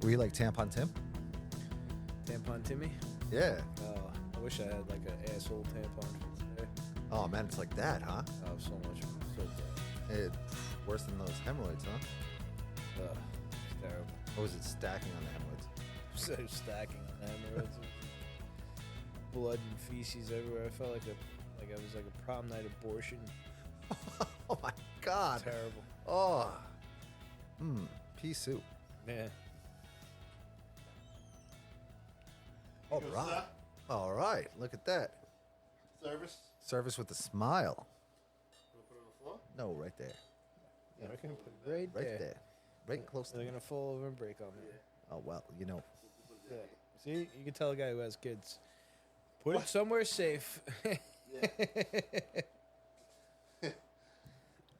Were you like Tampon Tim? Tampon Timmy? Yeah. Oh, I wish I had like an asshole tampon for today. Oh man, it's like that, huh? Oh, so much. So bad. Worse than those hemorrhoids, huh? Ugh, it's terrible. Or was it stacking on the hemorrhoids? So stacking on hemorrhoids. Blood and feces everywhere. I felt like I was like a prom night abortion. Oh my god. Terrible. Oh. Pea soup. Yeah. All right. All right. Look at that. Service. Service with a smile. We'll put it on the floor. No, right there. Yeah, I can put it right Right there. there. Right close to They're me. gonna fall over and break on me. Oh well, you know. Yeah. See, you can tell a guy who has kids. Put it somewhere safe.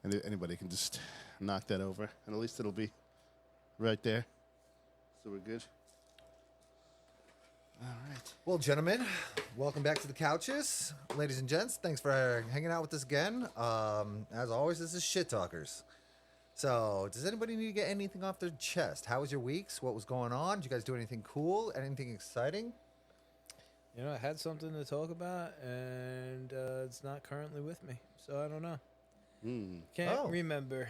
And anybody can just knock that over, and at least it'll be right there. So we're good. All right. Well, gentlemen, welcome back to the couches. Ladies and gents, thanks for hanging out with us again. As always, this is Shit Talkers. So, does anybody need to get anything off their chest? How was your weeks? What was going on? Did you guys do anything cool? Anything exciting? You know, I had something to talk about, and it's not currently with me, so I don't know. Can't remember.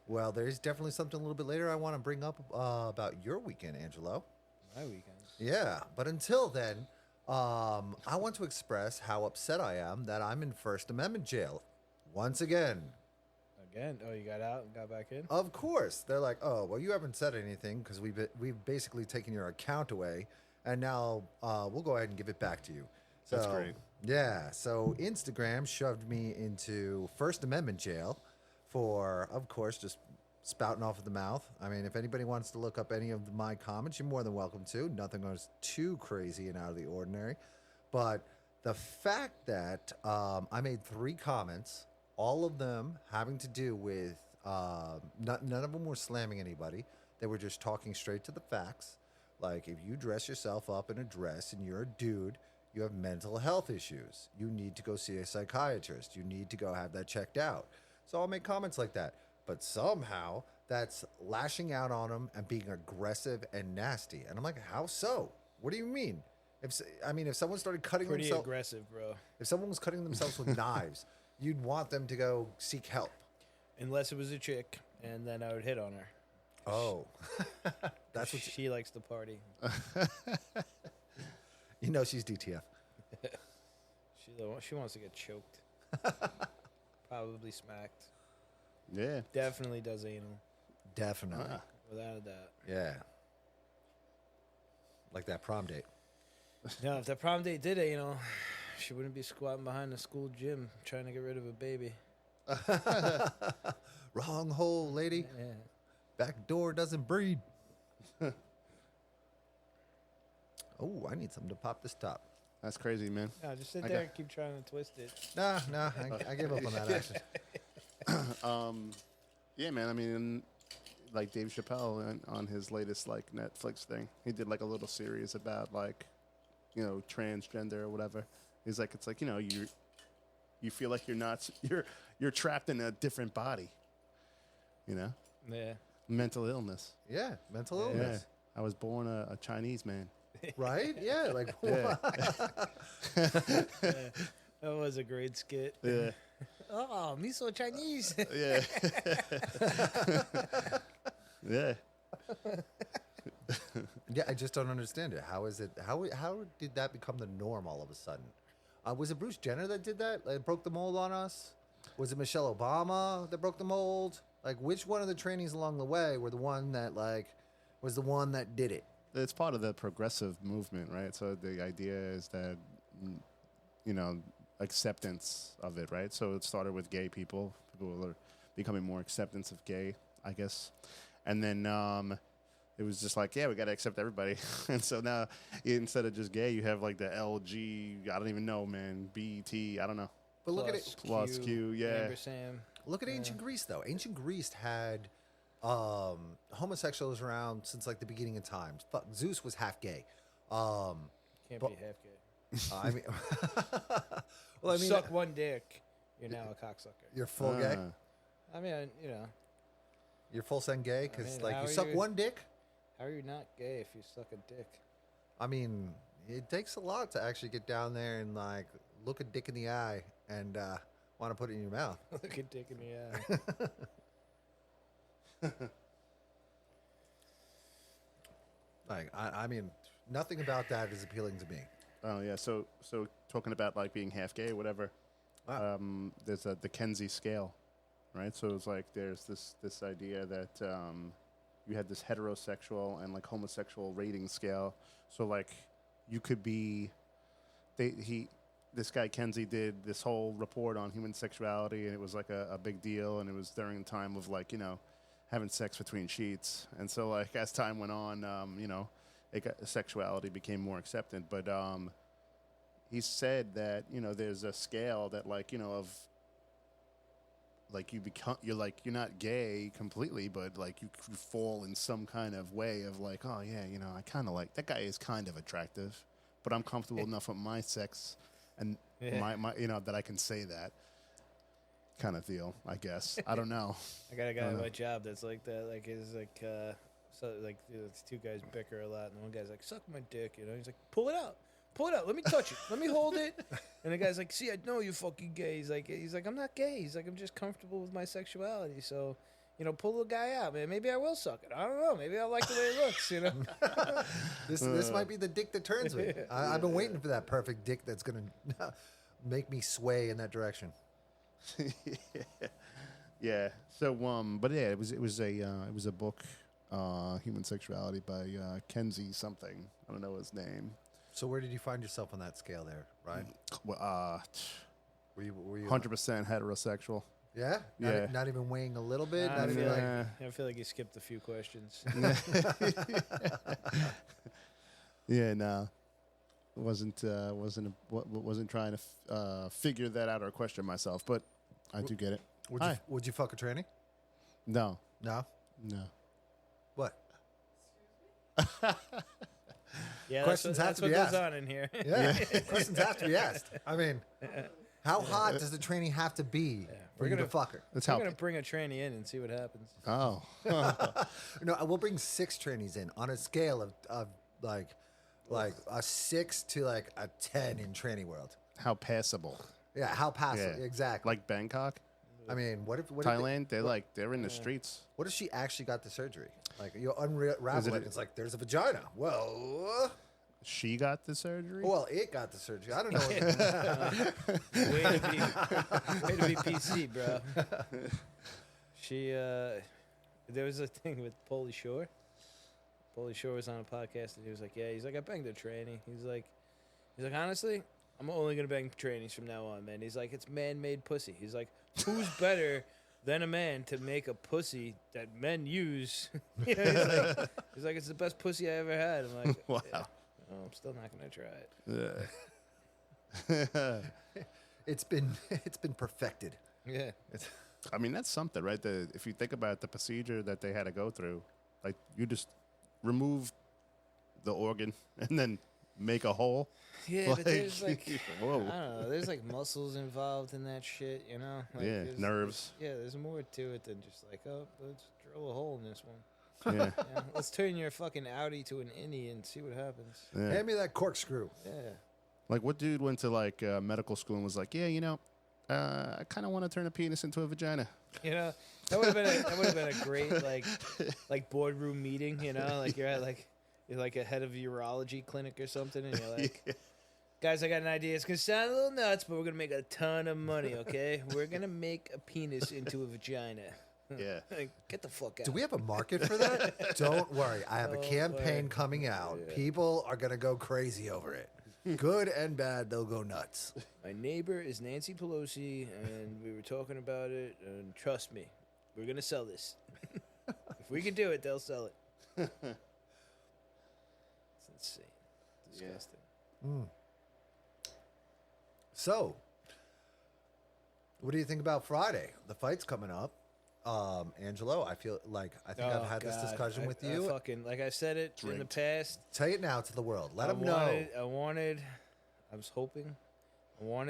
Well, there's definitely something a little bit later I want to bring up about your weekend, Angelo. My weekend. Yeah, but until then, I want to express how upset I am that I'm in First Amendment jail once again. Again? Oh, you got out and got back in? Of course, they're like, "Oh, well, you haven't said anything because we've basically taken your account away, and now we'll go ahead and give it back to you." So, That's great. Yeah, so Instagram shoved me into First Amendment jail for, of course, just spouting off of the mouth. I mean, if anybody wants to look up any of my comments, you're more than welcome to. Nothing goes too crazy and out of the ordinary. But the fact that I made 3 comments, all of them having to do with, none of them were slamming anybody. They were just talking straight to the facts. Like, if you dress yourself up in a dress and you're a dude, you have mental health issues. You need to go see a psychiatrist. You need to go have that checked out. So I'll make comments like that. But somehow that's lashing out on them and being aggressive and nasty. And I'm like, how so? What do you mean? If someone started cutting Pretty themselves, aggressive, bro. if someone was cutting themselves with knives, you'd want them to go seek help. Unless it was a chick, and then I would hit on her. Oh, that's what She likes to party. you know. She's DTF. She wants to get choked. Probably smacked. Yeah. Definitely does anal. Definitely. Without a doubt. Yeah. Like that prom date. No, if that prom date did anal, she wouldn't be squatting behind the school gym trying to get rid of a baby. Wrong hole, lady. Yeah. Back door doesn't breed. Oh, I need something to pop this top. That's crazy, man. No, just sit I there got- and keep trying to twist it. Nah, I gave up on that action. Yeah, man. I mean, like Dave Chappelle on his latest like Netflix thing, he did like a little series about like, transgender or whatever. He's like, it's like you feel like you're trapped in a different body. Yeah. Mental illness. Yeah, mental Yeah. illness. I was born a Chinese man. Right? Yeah, like Yeah. That was a great skit. Yeah. Oh, me so Chinese. Yeah. Yeah. Yeah, I just don't understand it. How is it? How did that become the norm all of a sudden? Was it Bruce Jenner that did that? Like, broke the mold on us? Was it Michelle Obama that broke the mold? Like, which one of the trainees along the way were the one that was the one that did it? It's part of the progressive movement, right? So the idea is that, acceptance of it, right? So it started with gay people. People are becoming more acceptance of gay, I guess. And then it was just like, yeah, we got to accept everybody. And so now instead of just gay, you have like the LG, I don't even know, man, BET, I don't know. But look at it. Plus Q, yeah. Ampersand. Look at ancient Greece, though. Ancient Greece had homosexuals around since like the beginning of times. Fuck, Zeus was half gay. Can't But- be half gay. I mean, well, I mean, Suck one dick, you're now a cocksucker. you're full gay. I mean, You're full send gay because I mean, like how you are suck you- one dick, How are you not gay if you suck a dick? I mean, it takes a lot to actually get down there and like look a dick in the eye and want to put it in your mouth. Look a dick in the eye. Like, I mean, nothing about that is appealing to me. Oh yeah. So talking about like being half gay or whatever. Wow. There's the Kenzie scale, right? So it's like there's this idea that you had this heterosexual and like homosexual rating scale. So like you could be, this guy Kenzie did this whole report on human sexuality, and it was like a big deal, and it was during the time of like having sex between sheets, and so like as time went on, sexuality became more accepted, but he said that there's a scale that of like you're not gay completely, but like you fall in some kind of way of like, oh yeah, I kind of like that guy is kind of attractive, but I'm comfortable enough with my sex and my that I can say that kind of deal, I guess. I don't know. I got a guy at my job that's like that. Like is like so like it's two guys bicker a lot, and one guy's like, "Suck my dick," He's like, "Pull it out, let me touch it, let me hold it." And the guy's like, "See, I know you're fucking gay." He's like, "I'm not gay." He's like, "I'm just comfortable with my sexuality, so." Pull the guy out, man. Maybe I will suck it. I don't know. Maybe I like the way it looks, This might be the dick that turns me. I've been waiting for that perfect dick that's gonna make me sway in that direction. Yeah. So, but yeah, it was a book, Human Sexuality by Kenzie something. I don't know his name. So where did you find yourself on that scale there, Ryan? Well, were you 100% heterosexual. Yeah? Yeah. Not even weighing a little bit? I feel like you skipped a few questions. Yeah, no. Wasn't trying to figure that out or question myself, but I do get it. Would you fuck a tranny? No. No? No. What? Yeah, Questions have that's to be what asked. goes on in here. Yeah. Questions have to be asked. I mean, how hot does the tranny have to be for you to fuck her? That's We're how. going to bring a tranny in and see what happens. Oh. No, we'll bring 6 trannies in on a scale of like a 6 to like a 10 in tranny world. How passable. Yeah, how passive? Yeah. Exactly. Like Bangkok, I mean, what if Thailand, they're in the streets. What if she actually got the surgery? Like you unravel it, it's like there's a vagina. Well, She got the surgery? it got the surgery. I don't know. Way to be PC, bro. She, there was a thing with Pauly Shore. Pauly Shore was on a podcast, and he was like, "Yeah, I banged a tranny." He's like, honestly, I'm only gonna bang trannies from now on, man. He's like, it's man-made pussy. He's like, who's better than a man to make a pussy that men use? He's like, it's the best pussy I ever had. I'm like, Wow. yeah. Oh, I'm still not gonna try it. Yeah. It's been perfected. Yeah. I mean, that's something, right? If you think about the procedure that they had to go through, like you just remove the organ and then make a hole. Yeah, but there's like, whoa. I don't know. There's like muscles involved in that shit, Like, Yeah, nerves. There's more to it than just like, oh, let's drill a hole in this one. Yeah. Yeah, let's turn your fucking Audi to an innie and see what happens. Yeah. Hand me that corkscrew. Yeah. Like, what dude went to like medical school and was like, yeah, I kind of want to turn a penis into a vagina. That would have been a great like boardroom meeting. Like you're like a head of a urology clinic or something, and you're like, Yeah. guys, I got an idea. It's gonna sound a little nuts, but we're gonna make a ton of money. Okay, we're gonna make a penis into a vagina. Yeah. Like, get the fuck out. Do we have a market for that? Don't worry. I have a Don't campaign worry. coming out. Yeah. People are going to go crazy over it. Good and bad, they'll go nuts. My neighbor is Nancy Pelosi, and we were talking about it. And trust me, we're gonna sell this. If we can do it, they'll sell it. It's insane, disgusting. So, what do you think about Friday? The fight's coming up. Angelo, I think I've had this discussion with you. Like I said it in the past. Say it now to the world. Let them know. I wanted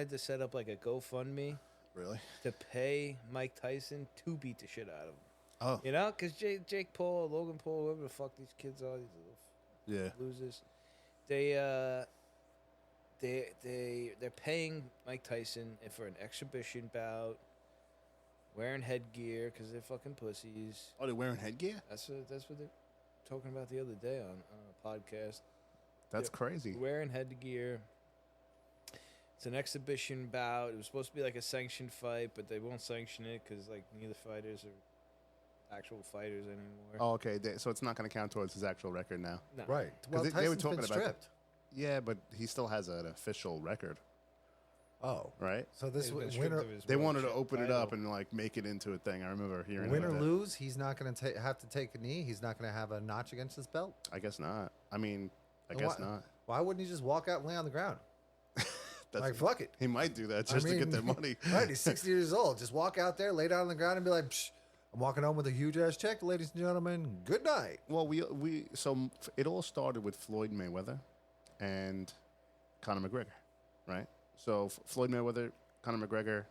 to set up like a GoFundMe Really? to pay Mike Tyson to beat the shit out of him. Oh, You know, because Jake Paul, Logan Paul, whoever the fuck these kids are, these little yeah. losers, they're paying Mike Tyson for an exhibition bout, wearing headgear because they're fucking pussies. Oh, they're wearing headgear? That's what they're talking about the other day on a podcast. That's Yeah. crazy. Wearing headgear. It's an exhibition bout. It was supposed to be like a sanctioned fight, but they won't sanction it because like neither fighters are actual fighters anymore. Oh, okay. So it's not going to count towards his actual record now. No. Right. Well, they were Tyson's talking been about that. stripped. Yeah, but he still has an official record, Oh, right? so this He's been win stripped or of his They world wanted to shit open it title. up and like make it into a thing. I remember hearing win or about that. lose, he's not going to have to take a knee. He's not going to have a notch against his belt. I guess not. I mean, I Then guess why- not. Why wouldn't he just walk out and lay on the ground? That's, Like fuck it. he might do that just to get their money. Right, he's 60 years old. Just walk out there, lay down on the ground, and be like, Psh, "I'm walking home with a huge ass check, ladies and gentlemen. Good night." Well, it all started with Floyd Mayweather and Conor McGregor, right? So Floyd Mayweather, Conor McGregor,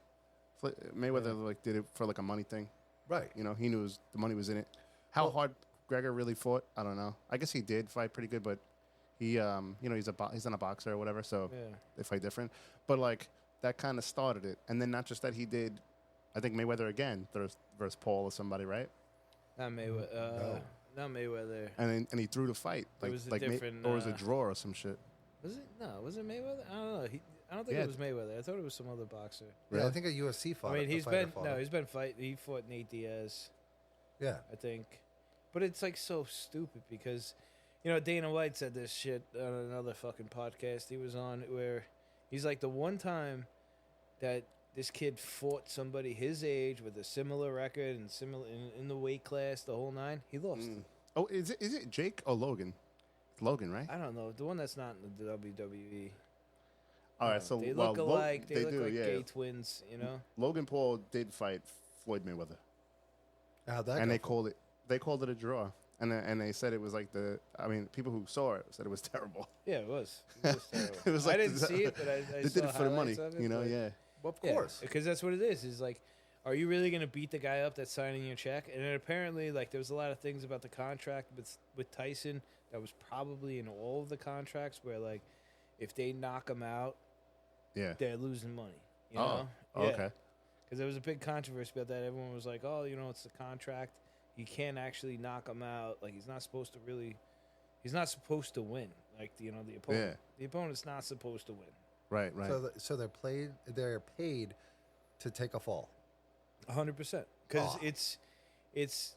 Mayweather like did it for like a money thing. Right. You know, he knew the money was in it. How hard Gregor really fought, I don't know. I guess he did fight pretty good, but he, you know, he's not a boxer or whatever, so Yeah. they fight different. But like that kind of started it, and then not just that, he did, I think Mayweather again versus Paul or somebody, right? Not Mayweather. No. Not Mayweather. And he threw the fight, It like was a like different, or was it a draw or some shit? Was it? No, was it Mayweather? I don't know. I don't think Yeah. it was Mayweather. I thought it was some other boxer. Yeah, I Really? think a UFC fight. I mean, he's been he's been fighting. He fought Nate Diaz, Yeah. I think. But it's like so stupid because, you know, Dana White said this shit on another fucking podcast he was on where he's like the one time that this kid fought somebody his age with a similar record and similar in the weight class, the whole nine, he lost. Mm. Oh, is it Jake or Logan? It's Logan, right? I don't know. The one that's not in the WWE. All right, so they well, look alike. They look do, like yeah. gay twins, you know? Logan Paul did fight Floyd Mayweather, How'd that and go? they called it a draw, and they said it was like I mean, people who saw it said it was terrible. Yeah, it was. It was terrible. It was I like didn't the- see it, but I They saw did it for the money, highlights of it, you know? but- Yeah. Well, of course. because that's what it is. Is like, are you really gonna beat the guy up that's signing your check? And then apparently, like, there was a lot of things about the contract with Tyson that was probably in all of the contracts where, like, if they knock him out, Yeah. they're losing money. You Oh. know? Oh, Yeah. okay. Because there was a big controversy about that. Everyone was like, "Oh, you know, it's the contract. You can't actually knock him out. Like, he's not supposed to win. Like, you know, the opponent. Yeah. The opponent's not supposed to win. Right. Right. So they're paid to take a fall. 100%. Because Aw. it's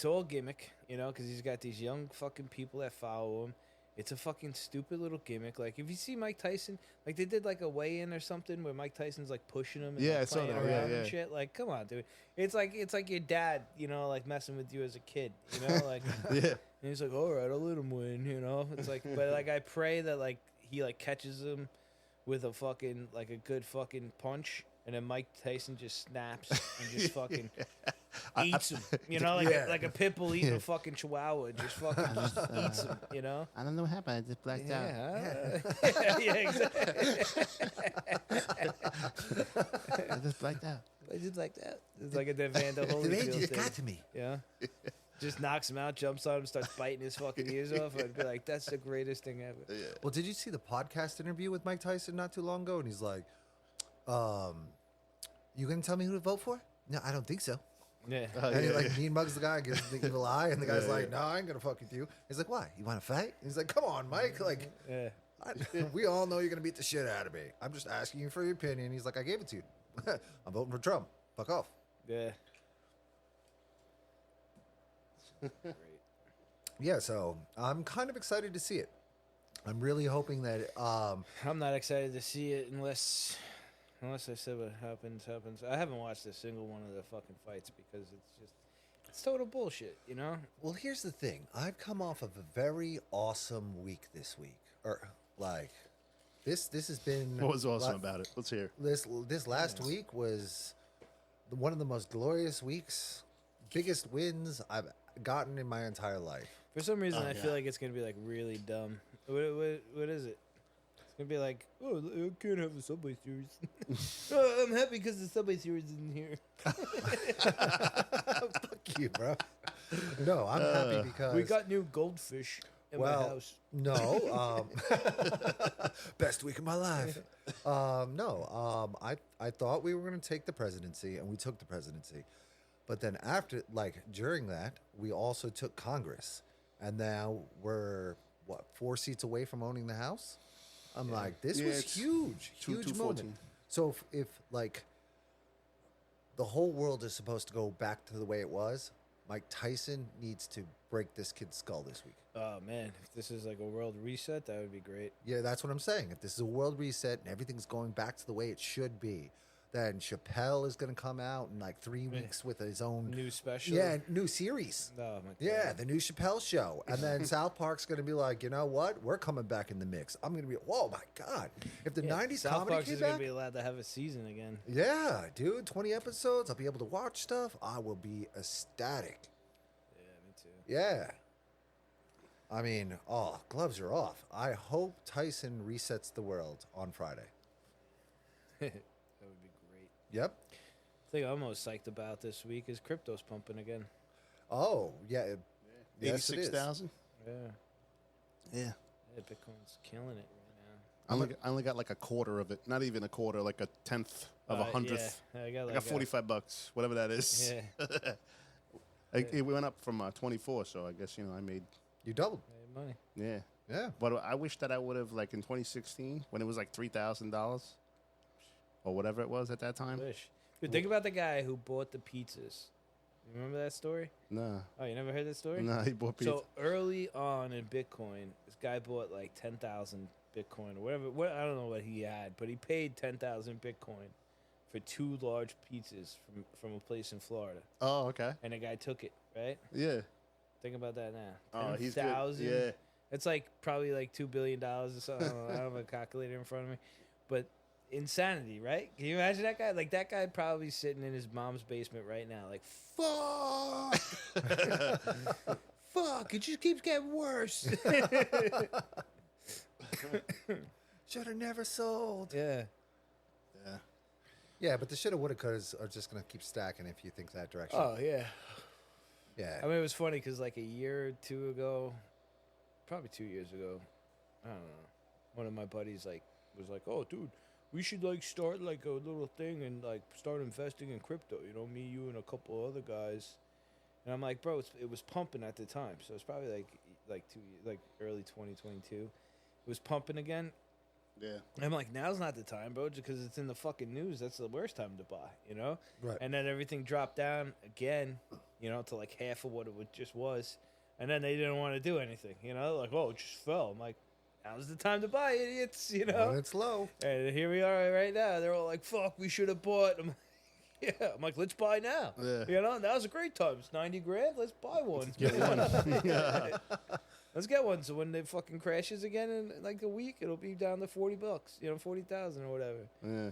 all gimmick, you know. Because he's got these young fucking people that follow him. It's a fucking stupid little gimmick. Like, if you see Mike Tyson, like, they did, like, a weigh-in or something where Mike Tyson's, like, pushing him and Yeah, like, I saw playing that. around Yeah, and yeah. shit. Like, come on, dude. It's like your dad, you know, like, messing with you as a kid, you know? Like, yeah. and he's like, all right, I'll let him win, you know? It's like, but, like, I pray that, like, he, like, catches him with a fucking, like, a good fucking punch, and then Mike Tyson just snaps and just fucking eats him, you know? Like, Yeah. like a pit bull eating a fucking chihuahua, just fucking just eats him, you know? I don't know what happened. I just blacked Yeah, yeah, exactly. I just blacked out. It's just like that. It's like a Evander Holyfield thing. to me. Yeah. Just knocks him out, jumps on him, starts biting his fucking ears off. I'd be like, that's the greatest thing ever. Well, did you see the podcast interview with Mike Tyson not too long ago? And he's like, "You gonna tell me who to vote for?" No, I don't think so. Yeah. And he like mean mugs the guy, gives him the evil eye, and the guy's like, "No, I ain't gonna fuck with you." He's like, "Why? You want to fight?" He's like, "Come on, Mike. Like, Yeah. we all know you're gonna beat the shit out of me. I'm just asking you for your opinion." He's like, "I gave it to you. I'm voting for Trump. Fuck off." Yeah. Yeah, so I'm kind of excited to see it. I'm really hoping that I'm not excited to see it unless I said what happens. I haven't watched a single one of the fucking fights because it's total bullshit, you know? well, here's the thing. I've come off of a very awesome week this week. Or like this has been What was awesome about it? Let's hear. this last week was one of the most glorious weeks, biggest wins I've gotten in my entire life. For some reason, Oh, I yeah. feel like it's gonna be like really dumb. What is it? It's gonna be like, oh, I can't have a Subway Series. Oh, I'm happy because the Subway Series isn't here. Fuck you, bro. No, I'm happy because We got new goldfish in my house. No, best week of my life. No, I thought we were going to take the presidency, and we took the presidency. But then after, like during that, we also took Congress, and now we're what 4 seats away from owning the House. I'm like, this was it's huge, huge 214. moment. So if like the whole world is supposed to go back to the way it was, Mike Tyson needs to break this kid's skull this week. Oh man, if this is like a world reset, that would be great. Yeah, that's what I'm saying. If this is a world reset and everything's going back to the way it should be, then Chappelle is going to come out in like 3 weeks with his own New special. yeah, new series. Oh my god. Yeah, the new Chappelle show. And then South Park's going to be like, you know what? We're coming back in the mix. I'm going to be, whoa, my God. If the 90s South comedy Park came is back. gonna be allowed to have a season again. Yeah, dude, 20 episodes. I'll be able to watch stuff. I will be ecstatic. Yeah, me too. Yeah. I mean, oh, gloves are off. I hope Tyson resets the world on Friday. That would be great. Yep. The thing I'm most psyched about this week is crypto's pumping again. Oh, yeah. Yes, it is. 86,000. Yeah. Yeah. Yeah, Bitcoin's killing it right now. I only got like a quarter of it. Not even a quarter, like a tenth of a hundredth. Yeah, I got I like got $45, whatever that is. Yeah, It went up from 24, so I guess I made. You doubled. made money. Yeah. Yeah. But I wish that I would have, like in 2016, when it was like $3,000 or whatever it was at that time. Wish. Dude, think about the guy who bought the pizzas. You remember that story? Nah. Oh, you never heard that story? Nah, he bought pizza. So early on in Bitcoin, this guy bought like 10,000 Bitcoin or whatever. I don't know what he had, but he paid 10,000 Bitcoin for 2 large pizzas from a place in Florida. Oh, okay. And the guy took it, right? Yeah. Think about that now. Oh, he's good. 10,000. Yeah. It's like probably like $2 billion or something. I don't have a calculator in front of me. But insanity, right? Can you imagine that guy? Like, that guy probably sitting in his mom's basement right now, like, fuck! Fuck, it just keeps getting worse. Should have never sold. Yeah. Yeah. Yeah, but the shoulda, woulda, couldas are just going to keep stacking if you think that direction. Oh, yeah. Yeah. I mean, it was funny because like a year or two ago, probably 2 years ago, I don't know, one of my buddies was like, oh, dude, we should like start like a little thing and like start investing in crypto. You know, me, you, and a couple other guys. And I'm like, bro, it was pumping at the time, so it's probably like early 2022. It was pumping again. Yeah. And I'm like, now's not the time, bro, because it's in the fucking news. That's the worst time to buy, you know? Right. And then everything dropped down again, to like half of what it just was. And then they didn't want to do anything, Like, oh, it just fell. I'm like, now's the time to buy, idiots, When it's low. And here we are right now. They're all like, fuck, we should have bought. I'm like, yeah. I'm like, let's buy now. Yeah. Now's a great time. It's 90 grand. Let's buy one. Get one. Yeah. Let's get one. So when it fucking crashes again in like a week, it'll be down to $40, 40,000 or whatever. Yeah.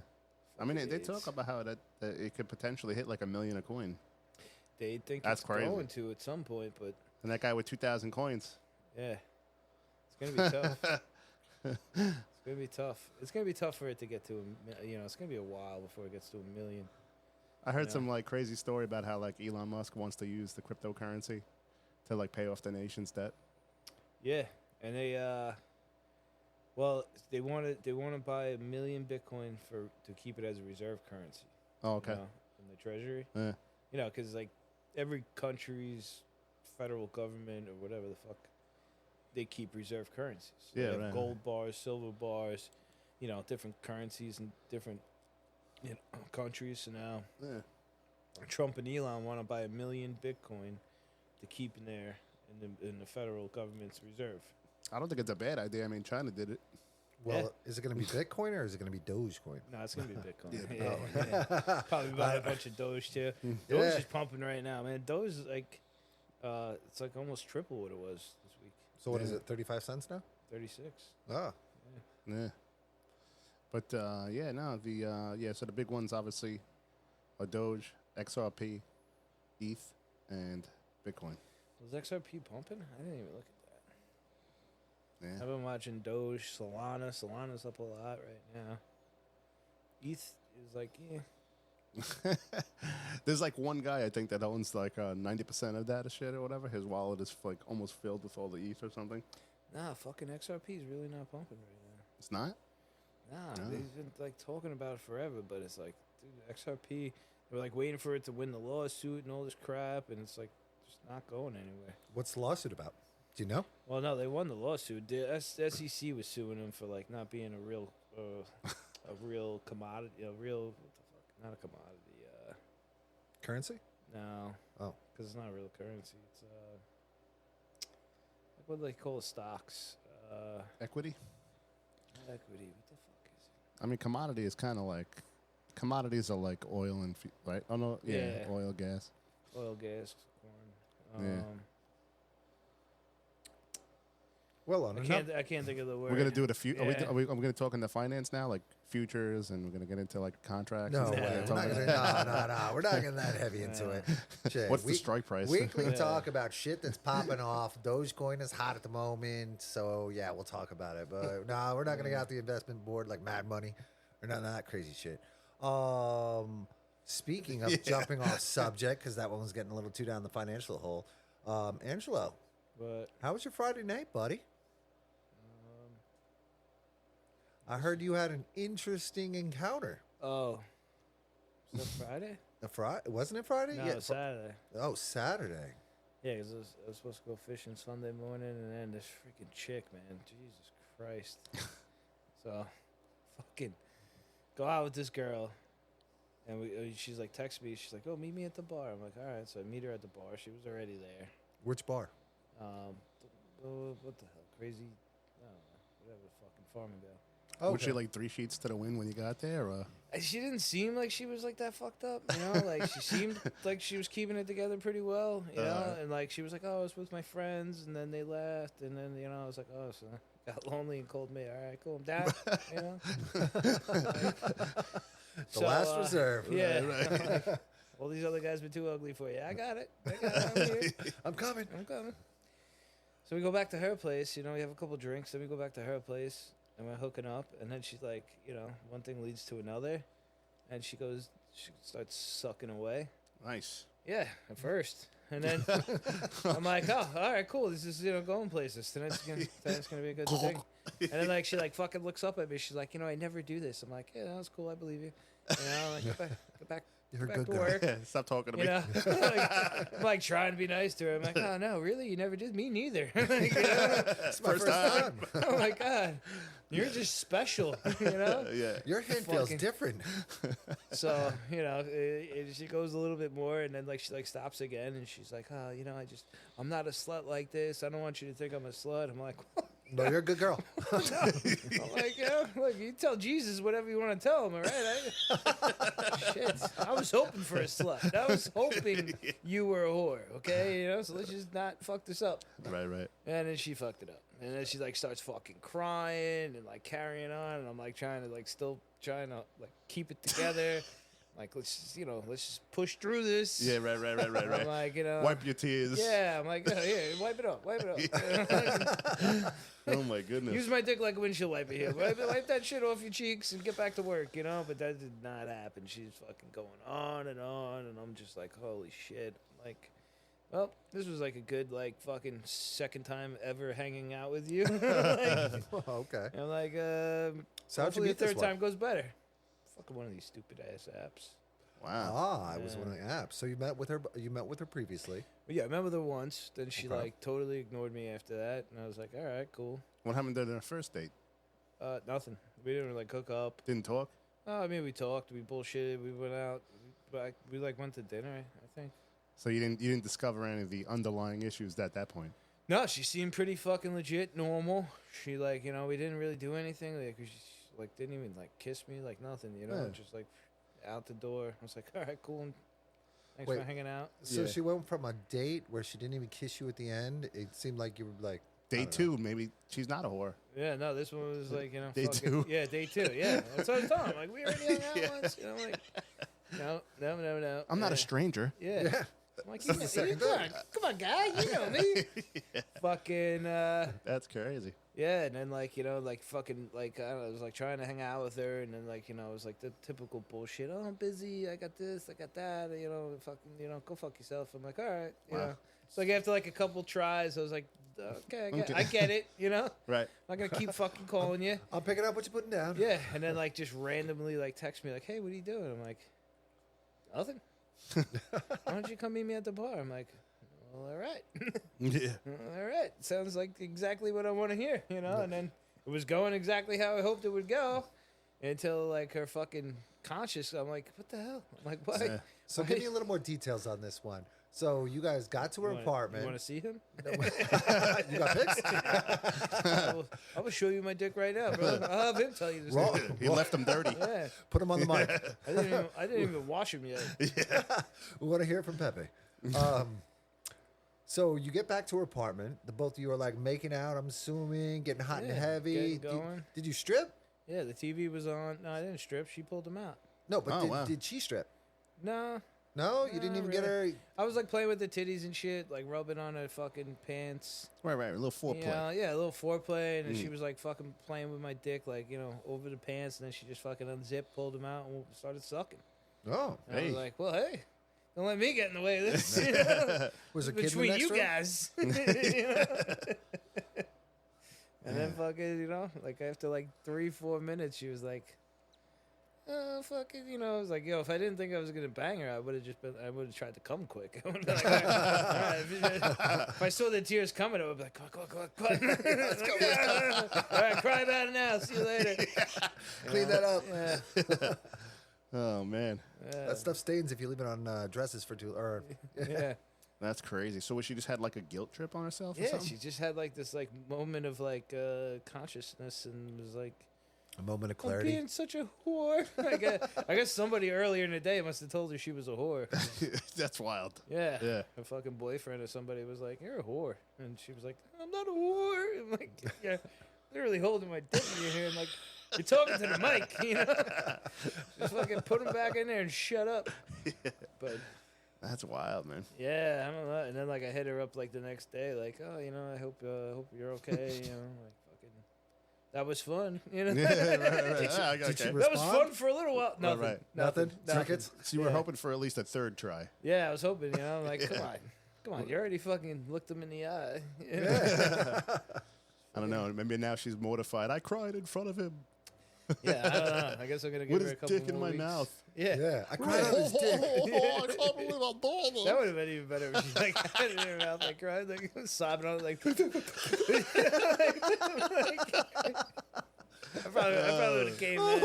I mean, they Idiots. talk about how that it could potentially hit like $1 million a coin. They think That's it's crazy. going to at some point, but And that guy with 2,000 coins. yeah, it's gonna be tough. It's gonna be tough. It's gonna be tough for it to get to it's gonna be a while before it gets to $1 million. I heard Yeah. some like crazy story about how like Elon Musk wants to use the cryptocurrency to like pay off the nation's debt. Yeah, and they they want to buy 1 million Bitcoin to keep it as a reserve currency. Oh, okay. In the treasury. Yeah. Because like every country's federal government or whatever the fuck, they keep reserve currencies. Yeah, they have right. gold bars, silver bars, different currencies in different countries. So now Yeah. Trump and Elon want to buy 1 million Bitcoin to keep in there in the federal government's reserve. I don't think it's a bad idea. I mean, China did it. Well, is it going to be Bitcoin or is it going to to be Dogecoin? No, it's gonna be Bitcoin. Yeah, yeah. Probably buy a bunch of Doge too. Doge is pumping right now, man. Doge is like, it's like almost triple what it was this week. So what is Yeah. it, 35 cents now? 36. Ah. Yeah. But so the big ones obviously are Doge, XRP, ETH, and Bitcoin. Was XRP pumping? I didn't even look at I've been watching Doge, Solana. Solana's up a lot right now. ETH is like, There's like one guy I think that owns like 90% of that shit or whatever. His wallet is like almost filled with all the ETH or something. Nah, fucking XRP is really not pumping right now. It's not? Nah, No. they've been like talking about it forever, but it's like, dude, XRP, they're like waiting for it to win the lawsuit and all this crap, and it's like just not going anywhere. What's the lawsuit about? Do you know? Well, no, they won the lawsuit. The SEC was suing them for like not being a real commodity, what the fuck? Not a commodity. Currency? No. Oh. Because it's not real currency. It's like what do they call stocks? Equity? Not equity. What the fuck is it? I mean, commodity is kind of like, commodities are like oil and, right? Oh, no, yeah, oil, gas. Oil, gas, corn. Yeah. Well, on I can't think of the word. We're gonna do it Are we Yeah. gonna talk into finance now, like futures, and we're gonna get into like contracts? No, and stuff way. like We're that? not gonna, we're not getting that heavy into it. Shit, What's the strike price? Weekly Yeah. talk about shit that's popping off. Dogecoin is hot at the moment, so yeah, we'll talk about it. But no, we're not gonna get out the investment board like Mad Money or none of that crazy shit. Speaking of jumping off subject, because that one was getting a little too down the financial hole. Angelo, But how was your Friday night, buddy? I heard you had an interesting encounter. oh, is that Friday? A Friday? Wasn't it Friday? No, yeah. it's Saturday. Oh, Saturday. Yeah, because I was supposed to go fishing Sunday morning, and then this freaking chick, man, Jesus Christ. So, fucking go out with this girl, and she's like, text me. She's like, oh, meet me at the bar. I'm like, all right. So I meet her at the bar. She was already there. Which bar? What the hell? Crazy? I don't know. Whatever the fucking Farmingdale. Oh, Was she like 3 sheets to the wind when you got there? Or? She didn't seem like she was like that fucked up, you know. Like she seemed like she was keeping it together pretty well, you know. And like she was like, "Oh, I was with my friends, and then they left, and then I was like, oh, so I got lonely and called me. All right, cool, I'm down, you know." The last reserve. Yeah. Like, all these other guys been too ugly for you. I got it. I'm here. I'm coming. I'm coming. So we go back to her place. You know, we have a couple drinks. Then we go back to her place. And we're hooking up, and then she's like, one thing leads to another, and she starts sucking away. Nice. Yeah, at first, and then I'm like, oh, all right, cool. This is going places. Tonight's gonna be a good thing. And then like she like fucking looks up at me. She's like, I never do this. I'm like, yeah, that's cool. I believe you. Like, get back. You're a Back good to girl. work. Yeah, stop talking to me. I'm like trying to be nice to her. I'm like, oh no, really? You never did? Me neither. Like, It's my first time. oh my god, you're just special. Yeah. Your hand feels Fucking- different. So she goes a little bit more, and then like she like stops again, and she's like, oh, I'm not a slut like this. I don't want you to think I'm a slut. I'm like, No, you're a good girl. I'm like, look, you tell Jesus whatever you want to tell him, all right? Shit, I was hoping for a slut. I was hoping you were a whore, okay? So let's just not fuck this up. Right. And then she fucked it up. And then she like starts fucking crying and like carrying on, and I'm like trying to like keep it together. Like let's just push through this. Yeah, right. I'm like, Wipe your tears. Yeah, I'm like, yeah, wipe it up. Oh my goodness. Use my dick like a windshield wiper here. Wipe that shit off your cheeks and get back to work, But that did not happen. She's fucking going on, and I'm just like, holy shit. I'm like, well, this was like a good like fucking second time ever hanging out with you. Like, Okay. I'm like, So how'd you hopefully meet the this third one? time goes better. Fucking one of these stupid ass apps. Wow. It was one of the apps. So you met with her. You met with her previously. But yeah, I met with her once. Then she Okay. like totally ignored me after that, and I was like, all right, cool. What happened during our first date? Nothing. We didn't like hook up. Didn't talk? I mean, we talked, we bullshitted, we went out, we like went to dinner, I think. So you didn't discover any of the underlying issues at that point? No, she seemed pretty fucking legit, normal. She like, we didn't really do anything. Like, she like didn't even like kiss me, like nothing, Yeah. just like out the door. I was like, all right, cool. Thanks Wait. for hanging out. So Yeah. she went from a date where she didn't even kiss you at the end. It seemed like you were like Day 2, maybe she's not a whore. Yeah, no, this one was like, Day fucking, 2. Yeah, day 2. Yeah, that's what I was telling him. Like, we already hung out once. Like, no. I'm not a Yeah. stranger. Yeah. Yeah. I'm like, This is the second come on, guy, you know me. Fucking, That's crazy. yeah, and then like, you know, like fucking, like, I don't know, I was like trying to hang out with her, and then like, you know, it was like the typical bullshit. Oh, I'm busy. I got this. I got that. You know, fucking, you know, go fuck yourself. I'm like, all right, you Wow. know. So like after like a couple tries, I was like, okay, I get it. You know, Right. I'm not gonna keep fucking calling you. I'm picking up what you're putting down. Yeah, and then like just randomly like text me like, hey, what are you doing? I'm like, nothing. Why don't you come meet me at the bar? I'm like, well, all right. Yeah. All right. Sounds like exactly what I want to hear, you know? And then it was going exactly how I hoped it would go until, like, her fucking conscious. I'm like, what the hell? I'm like, why? Yeah. So give me a little more details on this one. So you guys got to her apartment. You want to see him? You got pics? I will show you my dick right now, bro. I'll have him tell you this. Raw. story. You left them dirty. Yeah. Put him on the mic. I didn't even wash him yet. We want to hear from Pepe. So you get back to her apartment. The both of you are like making out, I'm assuming, getting hot and Yeah, heavy. getting Did- going. Did you strip? Yeah, the TV was on. No, I didn't strip. She pulled him out. No, but Oh, wow. did she strip? No. No, you didn't Not even get her. really. I was like playing with the titties and shit, like rubbing on her fucking pants. Right. A little foreplay. Yeah, a little foreplay, and then she was like fucking playing with my dick, like, you know, over the pants, and then she just fucking unzipped, pulled them out, and started sucking. Oh, And I Hey. was like, well, hey, don't let me get in the way of this. You know? was a kid in the Between next you room? guys. You know? And then fucking, you know, like after like 3-4 minutes, she was like, oh, fucking, you know, I was like, yo, if I didn't think I was going to bang her, I would have tried to come quick. I would have been like, all right. If I saw the tears coming, I would be like, come on. Let's go. All right, cry about it now. See you later. Clean that up. Yeah. Oh man, That stuff stains if you leave it on dresses for too. Or Yeah. that's crazy. So, she just had like a guilt trip on herself? Or Yeah, something? she just had like this like moment of like consciousness and was like, a moment of I'm clarity. being such a whore. I guess somebody earlier in the day must have told her she was a whore. That's wild. Yeah. Yeah. Her fucking boyfriend or somebody was like, you're a whore. And she was like, I'm not a whore. I'm like, yeah, literally holding my dick in your hand like, you're talking to the mic, you know? Just fucking put him back in there and shut up. But That's wild, man. yeah, I don't know. And then like I hit her up like the next day, like, oh, you know, I hope you're okay, you know, like fucking, that was fun, you know. Yeah, right. Ah, Did she okay. That was respond? fun for a little while. Nothing. right. Nothing? Trinkets? So you were Yeah. hoping for at least a third try. Yeah, I was hoping, you know, I'm like, come on, you already fucking looked him in the eye. You know? I don't know. Maybe now she's mortified. I cried in front of him Yeah, I don't know. I guess I'm gonna give with her his a couple dick in more my weeks. mouth. Yeah. Yeah, I cried on his dick. I can't believe I'm doing this. That would have been even better if she like had it in her mouth, like crying, like sobbing on it, like. I probably would have came in.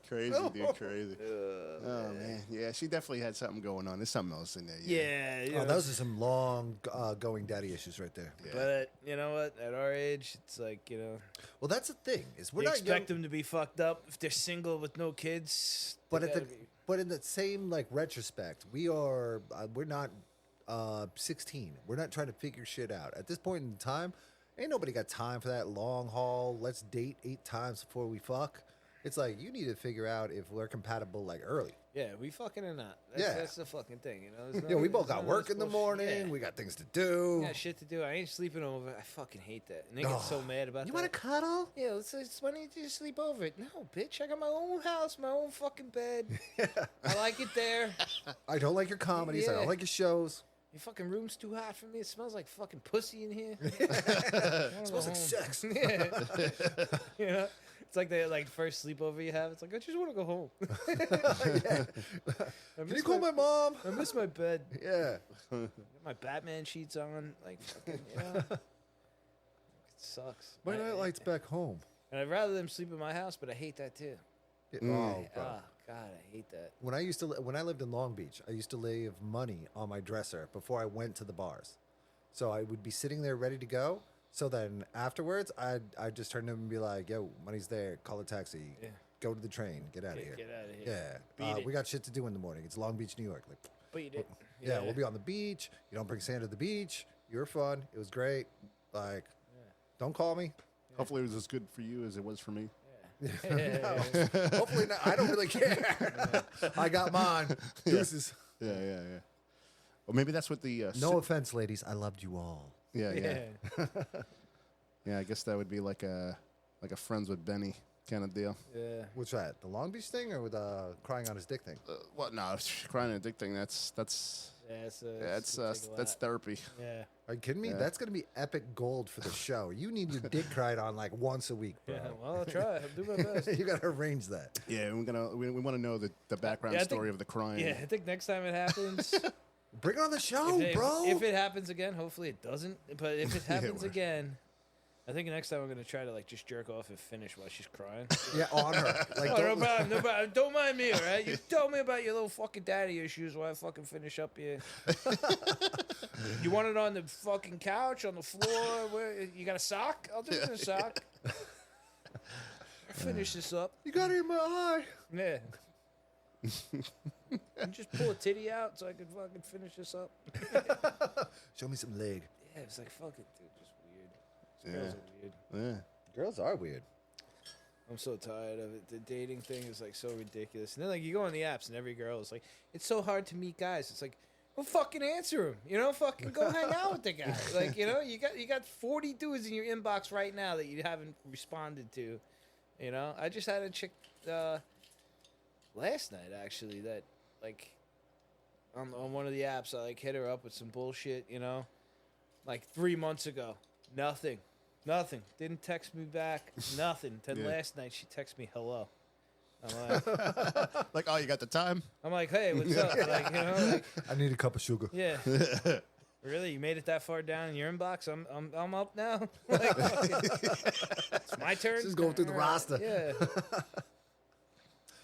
Crazy, dude, crazy. Oh man, yeah, she definitely had something going on. There's something else in there. Yeah, you Oh, know. those are some long going daddy issues right there. Yeah. But you know what? At our age, it's like, you know, Well, that's the thing is we're you not expect young, them to be fucked up if they're single with no kids. but they at the gotta be- but in that same like retrospect, we're not 16. We're not trying to figure shit out at this point in time. Ain't nobody got time for that long haul. Let's date 8 times before we fuck. It's like you need to figure out if we're compatible like early. yeah, we fucking or not. Yeah. That's the fucking thing, you know. There's Yeah, we no- both there's got none of work this in the bullshit. morning. Yeah. We got things to do. Yeah, shit to do. I ain't sleeping over. I fucking hate that. And they get so mad about You that. want to cuddle? Yeah, why don't you just sleep over it? No, bitch. I got my own house, my own fucking bed. I like it there. I don't like your comedies. I Yeah. don't like your shows. Your fucking room's too hot for me. It smells like fucking pussy in here. It smells like sex. Yeah. You know? It's like the first sleepover you have. It's like, I just want to go home. Can you call my mom? I miss my bed. Yeah. Got my Batman sheets on. Like, fucking, you know? It sucks. My I- nightlight's back home. And I'd rather them sleep in my house, but I hate that too. Yeah, Oh, bro. Oh, God, I hate that. When I lived in Long Beach, I used to leave money on my dresser before I went to the bars. So I would be sitting there ready to go. So then afterwards, I'd just turn to him and be like, "Yo, money's there. Call a taxi. Yeah. Go to the train. Get out of here. Get out of here. Yeah, Beat it. we got shit to do in the morning. It's Long Beach, New York. Like, Beat it. yeah, we'll be on the beach. You don't bring sand to the beach. You were fun. It was great. Like, don't call me. Hopefully, it was as good for you as it was for me. Yeah. Hopefully not. I don't really care. I got mine. Deuces. Yeah. Or maybe that's what the No offense, ladies. I loved you all. yeah. Yeah. Yeah, I guess that would be like a friends with Benny kind of deal. Yeah. What's that? The Long Beach thing or the crying on his dick thing? What? No, crying and addicting. That's Yeah, that's therapy. Yeah. Are you kidding me? Yeah. That's going to be epic gold for the show. You need your dick cried on like once a week, bro. Yeah. Well, I'll try. I'll do my best. You got to arrange that. Yeah, we want to know the background Yeah, I think- story of the crying. Yeah, I think next time it happens, Bring it on the show, bro. if it happens again, hopefully it doesn't. But if it happens we're- again, I think next time I'm gonna try to like just jerk off and finish while she's crying. Yeah, on her. Like, Oh, no don't, problem, no problem. Don't mind me, all right? You told me about your little fucking daddy issues while I fucking finish up here. You want it on the fucking couch, on the floor? Where you got a sock? I'll do it in a sock. Finish this up. you got it in my eye. Yeah. You just pull a titty out so I can fucking finish this up. Show me some leg. Yeah, it's like fuck it, dude. Just weird. These Yeah. girls are weird. Yeah. Girls are weird. I'm so tired of it. The dating thing is like so ridiculous. And then like you go on the apps and every girl is like, it's so hard to meet guys. It's like, well, fucking answer him. You know, fucking go hang out with the guy. Like, you know, you got 40 dudes in your inbox right now that you haven't responded to. You know, I just had a chick last night actually that like on one of the apps I like hit her up with some bullshit. You know, like 3 months ago, nothing. Didn't text me back. Nothing. Then Yeah. last night she texted me hello. I'm like, Like, oh, you got the time? hey, what's up? Like, you know, like, I need a cup of sugar. yeah. Really, you made it that far down in your inbox? I'm up now. Like, it's my turn. Just going through the All right, roster. Yeah.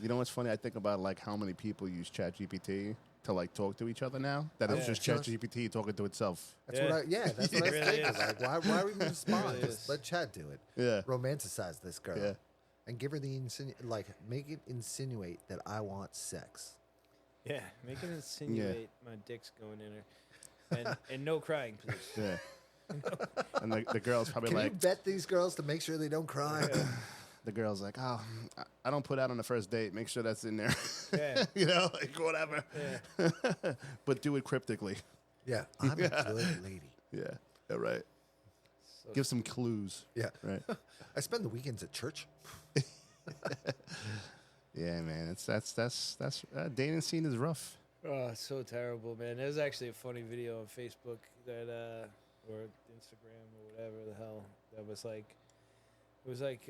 You know what's funny? I think about like how many people use ChatGPT to like talk to each other now. That it's Yeah. just ChatGPT talking to itself. That's Yeah. what that's what I was It really thinking. is. Like, why we respond? really Just is. let Chad do it. Yeah. Romanticize this girl. Yeah. And give her the make it insinuate that I want sex. Yeah. Make it insinuate my dick's going in her. And no crying, please. Yeah. And the girl's probably Can you like, bet these girls to make sure they don't cry? the girl's like, oh, I don't put out on the first date. Make sure that's in there. Yeah. You know, like whatever. Yeah. But do it cryptically. Yeah, I'm a good lady. Yeah. Yeah, right. So Give some clues. Yeah, Right. I spend the weekends at church. Yeah, man. That's dating scene is rough. Oh, it's so terrible, man. There's actually a funny video on Facebook that or Instagram or whatever the hell that was like it was like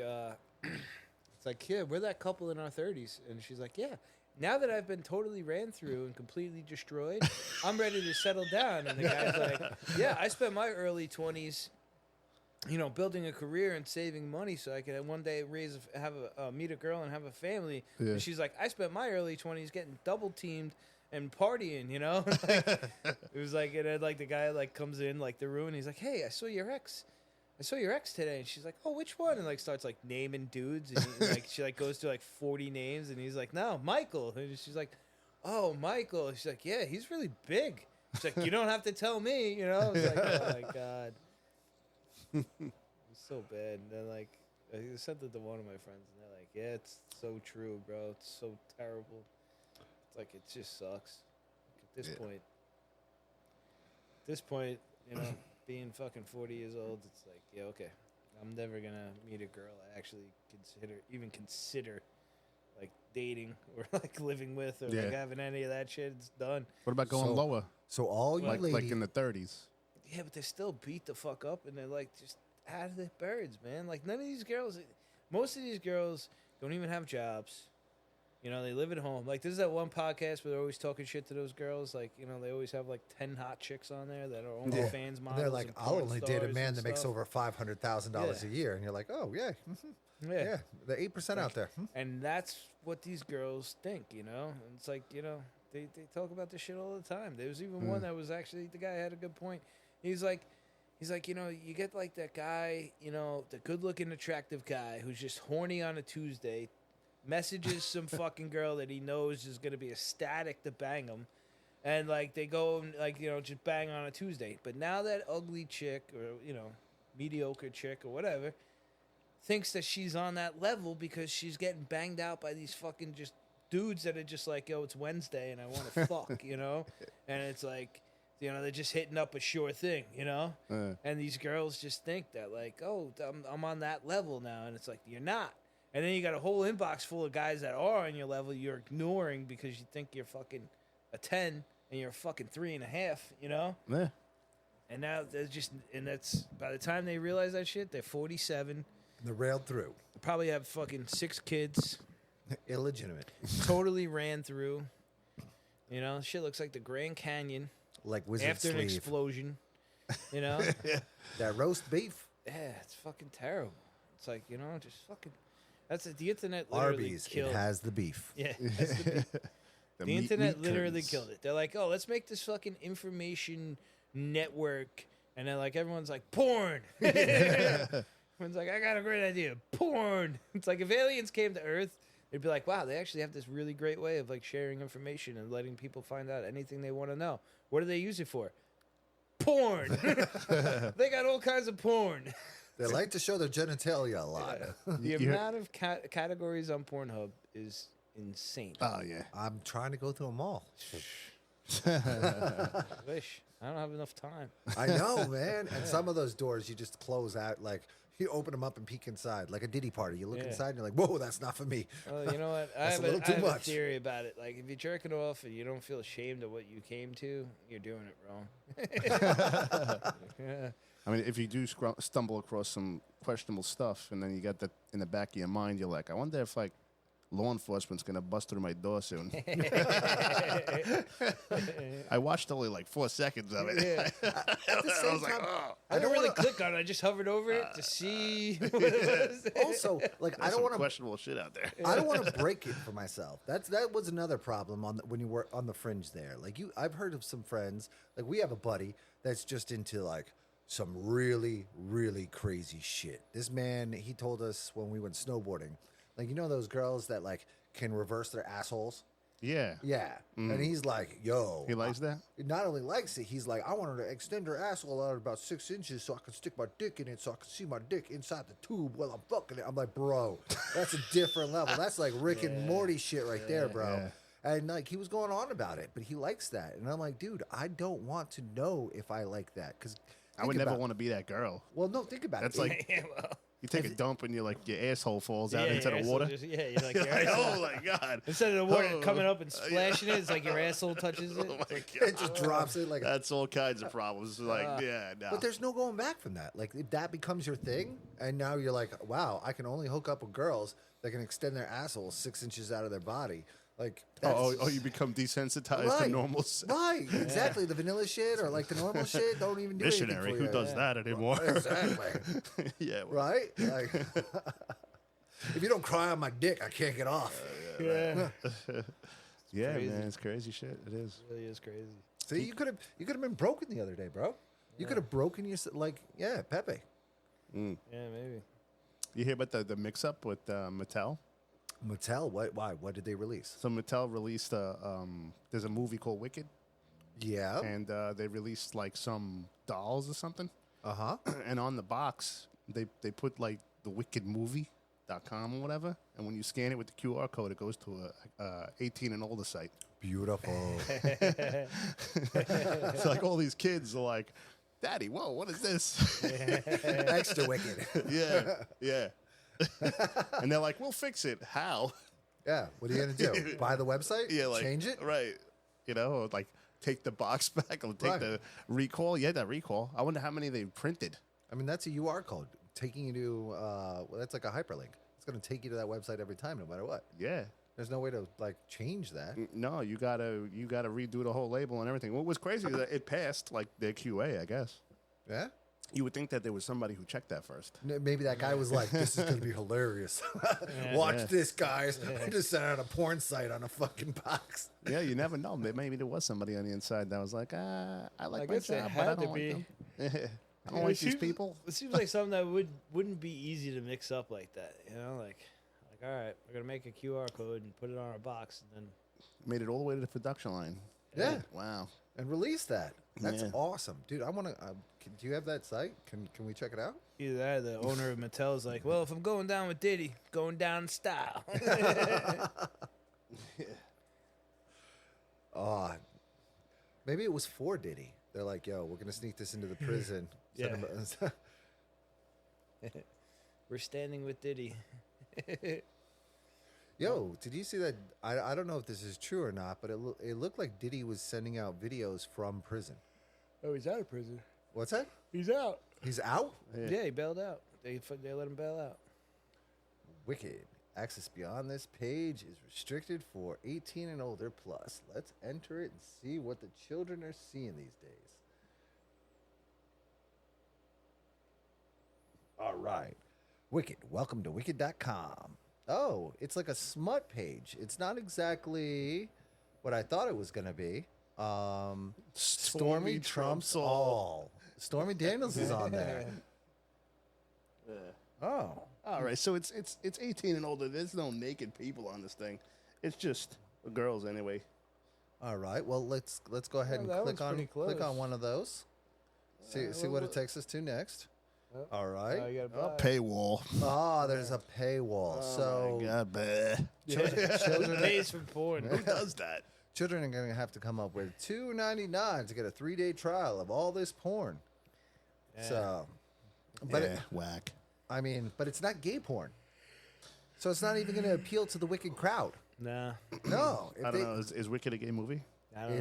it's like, yeah, we're that couple in our 30s, and she's like, yeah, now that I've been totally ran through and completely destroyed, I'm ready to settle down. And the guy's like, yeah, I spent my early 20s, you know, building a career and saving money so I could one day meet a girl and have a family. Yeah. And she's like, I spent my early 20s getting double teamed and partying, you know. Like, it was like, and then like the guy like comes in like the room and he's like, hey, I saw your ex today. And she's like, oh, which one? And like starts like naming dudes, and like she like goes through like 40 names, and he's like, no, Michael. And she's like, oh, Michael. She's like, yeah, he's really big. She's like, you don't have to tell me, you know. It's like, oh my god, it's so bad. And then like I sent it to one of my friends, and they're like, yeah, it's so true, bro. It's so terrible. It's like it just sucks. Like, at this point, you know, being fucking 40 years old, it's like, yeah, okay, I'm never gonna meet a girl I actually consider like dating or like living with or like Yeah. having any of that shit. It's done. What about going So- lower? So all you Like ladies, in the 30s. Yeah, but they're still beat the fuck up, and they're like just out of their birds, man. Like none of these girls, most of these girls don't even have jobs. You know, they live at home. Like, there's that one podcast where they're always talking shit to those girls. Like, you know, they always have like 10 hot chicks on there that are only Yeah. fans, and models. they're like, and I'll porn only date a stars man and that makes stuff. over $500,000 Yeah. a year, and you're like, oh yeah, yeah, the 8% out there. And that's what these girls think, you know? And it's like, you know, they talk about this shit all the time. There was even one that was actually, the guy had a good point. He's like, you know, you get like that guy, you know, the good-looking, attractive guy who's just horny on a Tuesday, messages some fucking girl that he knows is going to be ecstatic to bang him. And, like, they go and, like, you know, just bang on a Tuesday. But now that ugly chick or, you know, mediocre chick or whatever thinks that she's on that level because she's getting banged out by these fucking just dudes that are just like, yo, it's Wednesday and I want to fuck, you know? And it's like, you know, they're just hitting up a sure thing, you know? And these girls just think that, like, oh, I'm on that level now. And it's like, you're not. And then you got a whole inbox full of guys that are on your level you're ignoring because you think you're fucking a 10 and you're a fucking 3.5, you know? Yeah. And now they're just, and that's, by the time they realize that shit, they're 47. The railed through. Probably have fucking 6 kids. Illegitimate. Totally ran through. You know, shit looks like the Grand Canyon Like wizard after an sleeve. explosion. You know? That roast beef. Yeah, it's fucking terrible. It's like, you know, just fucking. That's it. The internet literally Arby's, killed. it has the beef. Yeah, it has the beef. The internet literally killed it. They're like, oh, let's make this fucking information network. And then, like, everyone's like, porn. Everyone's like, I got a great idea. Porn. It's like if aliens came to Earth, they'd be like, wow, they actually have this really great way of, like, sharing information and letting people find out anything they want to know. What do they use it for? Porn. They got all kinds of porn. They like to show their genitalia a lot. The amount of categories on Pornhub is insane. Oh, yeah. I'm trying to go through them all. I wish. I don't have enough time. I know, man. And some of those doors you just close out. Like, you open them up and peek inside. Like a Diddy party. You look inside and you're like, whoa, that's not for me. Well, you know what? I That's have, a little too I have much. a theory about it. Like, if you're jerking off and you don't feel ashamed of what you came to, you're doing it wrong. Yeah. I mean, if you do stumble across some questionable stuff, and then you got that in the back of your mind, you're like, I wonder if, like, law enforcement's going to bust through my door soon. I watched only, like, 4 seconds of it. Yeah. At the I same was like, time, oh. I don't really click on it. I just hovered over it to see what it was. Also, like, I There's don't some want to questionable shit out there. I don't want to break it for myself. That was another problem when you were on the fringe there. Like I've heard of some friends. Like we have a buddy that's just into like some really, really crazy shit. This man, he told us when we went snowboarding, like, you know those girls that like can reverse their assholes? Yeah. Yeah. And he's like, yo. He likes that? He not only likes it, he's like, I want her to extend her asshole out about 6 inches so I can stick my dick in it so I can see my dick inside the tube while I'm fucking it. I'm like, bro, that's a different level. That's like Rick and Morty shit right there, bro. Yeah. And like he was going on about it, but he likes that. And I'm like, dude, I don't want to know if I like that. Because I would never want to be that girl. Well, no, think about That's it. like, Yeah, well, you take a dump and you're like, your asshole falls out yeah, into your the asshole water. just- yeah, you're like, You're your like, asshole. oh my God. Instead of the water Oh. coming up and splashing it, it's like your asshole touches it. Oh my it God. just drops it like That's all kinds of problems. Like, yeah, no. But there's no going back from that. Like, if that becomes your thing, and now you're like, wow, I can only hook up with girls that can extend their assholes 6 inches out of their body. Like, that's you become desensitized to normal sex. Right, exactly. The vanilla shit or like the normal shit don't even do Missionary, anything for who you. does that anymore? Exactly. Yeah. well, Right? Like, if you don't cry on my dick, I can't get off. Yeah, Yeah, crazy. man, it's crazy shit. It is. it really is crazy. See, you could have been broken the other day, bro. You could have broken your Pepe. Yeah, maybe. You hear about the mix-up with Mattel? Mattel, why? What did they release? So Mattel released there's a movie called Wicked, Yeah. and they released like some dolls or something. Uh-huh. And on the box, they put like the wickedmovie.com or whatever, and when you scan it with the QR code, it goes to a 18 and older site. Beautiful. It's like all these kids are like, Daddy, whoa, what is this? Extra wicked. yeah. And they're like, we'll fix it. How? Yeah. What are you gonna do? Buy the website? Yeah, like Change it? right? You know, or like take the box back or take Right. the recall. Yeah, that recall. I wonder how many they printed. I mean, that's a UR code taking you to. Well, that's like a hyperlink. It's gonna take you to that website every time, no matter what. Yeah. There's no way to like change that. No, you gotta redo the whole label and everything. What was crazy is that it passed like their QA, I guess. Yeah. You would think that there was somebody who checked that first. Maybe that guy was like, "This is gonna be hilarious. Watch this, guys. I just sent out a porn site on a fucking box." Yeah, you never know. Maybe there was somebody on the inside that was like, I like I my guess there job, but I had don't to like be. them. I don't Yeah, like it these seems- people. It seems like something that wouldn't be easy to mix up like that. You know, like all right, we're gonna make a QR code and put it on our box, and then Made it all the way to the production line. Yeah. Wow. And release that. That's Yeah. awesome, dude. I want to. Do you have that site? Can we check it out? Either that or the owner of Mattel is like, well, if I'm going down with Diddy, going down in style. Oh, maybe it was for Diddy. They're like, yo, we're gonna sneak this into the prison. Yeah. Send him We're standing with Diddy. Yo, did you see that? I don't know if this is true or not, but it looked like Diddy was sending out videos from prison. Oh, he's out of prison. What's that? He's out. He's out? Yeah, he bailed out. They let him bail out. Wicked. Access beyond this page is restricted for 18 and older plus. Let's enter it and see what the children are seeing these days. All right. Wicked. Welcome to wicked.com. Oh, it's like a smut page. It's not exactly what I thought it was going to be. Stormy trumps all. Stormy Daniels is on there. Oh. All right, so it's 18 and older. There's no naked people on this thing. It's just girls anyway. All right. Well, let's go ahead and that click one's pretty click on close. one of those. See what it takes us to next. All right. You gotta buy. Paywall. Ah, there's a paywall. Oh my God, bleh. Children, Pays for porn. Who does that? children are going to have to come up with $2.99 to get a 3-day trial of all this porn. So, but yeah, whack. I mean, but it's not gay porn. So it's not even going to appeal to the wicked crowd. Nah. No. If I don't they- know. Is Wicked a gay movie? I don't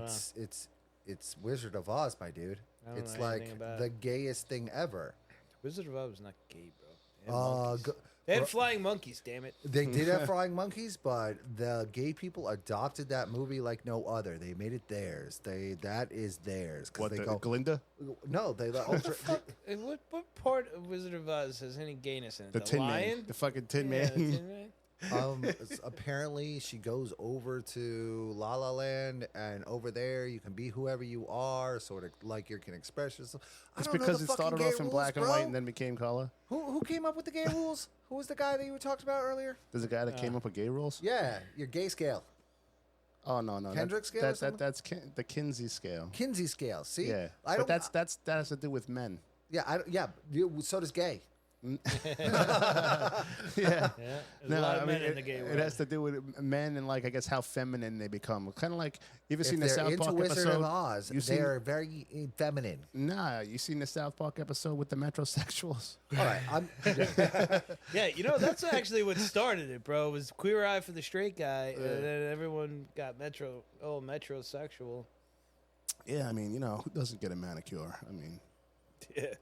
It's Wizard of Oz, my dude. I don't It's know like anything about the it. gayest thing ever. Wizard of Oz was not gay, bro. They had monkeys. Go- They had flying monkeys, damn it. They did have flying monkeys, but the gay people adopted that movie like no other. They made it theirs. That is theirs. 'Cause What, they the go, Glinda? no, they the ultra. And what part of Wizard of Oz has any gayness in it? The Tin lion? Man. The fucking Tin Yeah, Man. the Tin Man. Apparently, she goes over to La La Land, and over there you can be whoever you are, sort of like you can express yourself. I It's don't know because the it fucking started gay off in rules, black and bro. white and then became color. Who came up with the gay rules? Who was the guy that you talked about earlier? There's a guy that came up with gay rules? Yeah, your gay scale, Oh, no. Kendrick scale or something? That's the Kinsey scale. Kinsey scale. See, Yeah. I But don't. that has to do with men. So does gay. Yeah. Yeah, there's a lot of men in the gay it world. has to do with men and, like, I guess how feminine they become. Kind of like, you ever If seen the they're South into Park Wizard episode? of Oz, You seen- they're very feminine. Nah, you seen the South Park episode with the metrosexuals? All right, I'm. Yeah, you know, that's actually what started it, bro. Was Queer Eye for the Straight Guy, and then everyone got metrosexual. Yeah, I mean, who doesn't get a manicure? I mean, Yeah.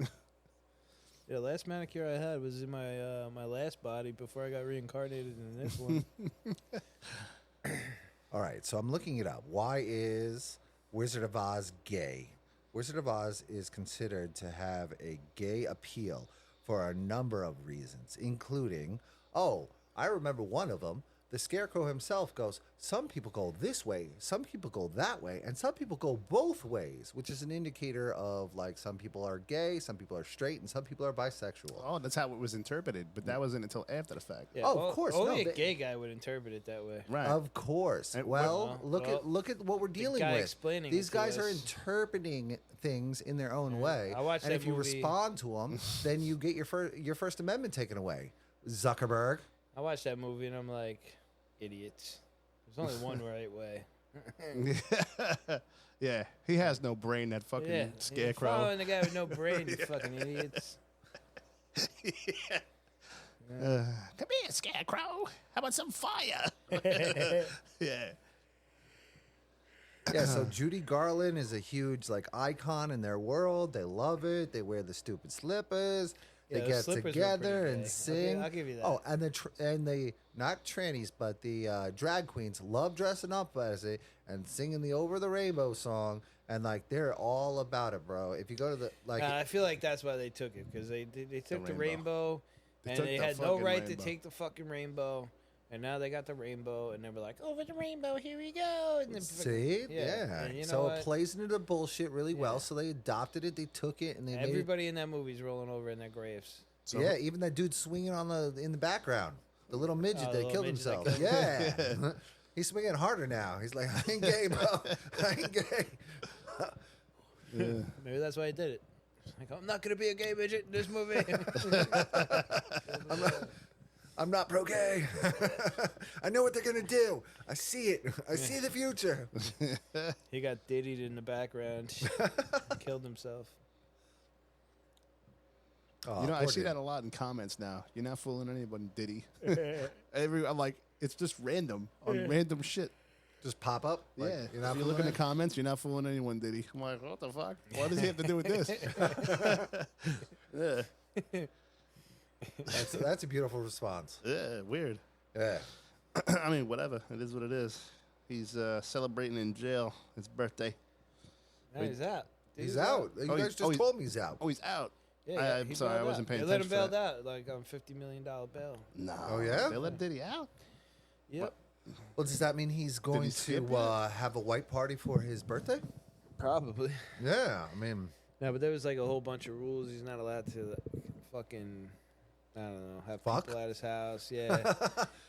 Yeah, last manicure I had was in my my last body before I got reincarnated in this one. All right, so I'm looking it up. Why is Wizard of Oz gay? Wizard of Oz is considered to have a gay appeal for a number of reasons, including, I remember one of them. The Scarecrow himself goes, some people go this way, some people go that way, and some people go both ways, which is an indicator of, like, some people are gay, some people are straight, and some people are bisexual. oh, that's how it was interpreted, but that wasn't until after the fact. Yeah, Oh, of course, Only no, a gay guy would interpret it that way. Right. Of course. And- Well, well, look at what we're dealing guy with. explaining These it to guys are us. interpreting things in their own way, I watched and that if you movie- respond to them, then you get your First Amendment taken away. Zuckerberg. I watched that movie and I'm like, idiots. There's only one right way. Yeah, he has no brain, that fucking Yeah, Scarecrow. following the guy with no brain, you fucking idiots. Come here, Scarecrow. How about some fire? Yeah. Yeah, so Judy Garland is a huge icon in their world. They love it. They wear the stupid slippers. Yeah, They those get slippers were together pretty and gay. sing. I'll give you that. Oh, and the not trannies, but the drag queens love dressing up as it and singing the Over the Rainbow song, and they're all about it, bro. If you go to the I feel like that's why they took it, because they took the rainbow, and took they the had no fucking right to rainbow. take the fucking rainbow, and now they got the rainbow, and they were like, over the rainbow, here we go. And then see, yeah. and you know So what? it plays into the bullshit really well. Yeah. So they adopted it, they took it, and they made it. Everybody in that movie's rolling over in their graves. So- Yeah, even that dude swinging in the background, the little midget Oh, the that little killed midget that himself. killed Yeah. He's swinging harder now. He's like, I ain't gay, bro. I ain't gay. Yeah. Maybe that's why he did it. Like, I'm not gonna be a gay midget in this movie. I'm not pro gay. I know what they're gonna do. I see it. I see the future. He got diddied in the background. Killed himself. Oh, You know, I poor see dude. that a lot in comments now. You're not fooling anyone, Diddy. I'm like, it's just random on random shit. Just pop up. Like, Yeah. You're not If you look in the fooling comments, you're not fooling anyone, Diddy. I'm like, what the fuck? What does he have to do with this? Yeah. That's a beautiful response. Yeah, weird. Yeah. I mean, whatever. It is what it is. He's celebrating in jail. His birthday. No, he's out. He's out. You Oh, guys he's- just he's- told me he's out. Oh, he's out. Yeah, I'm he sorry, I bailed wasn't out. paying They let him attention for bailed out like on $50 million bail. No. Oh, yeah? They let Diddy out? Yep. Well, does that mean he's going skip to have a white party for his birthday? Probably. Yeah. I mean, No, but there was like a whole bunch of rules. He's not allowed to fucking, I don't know, have Fuck? people at his house. Yeah. He's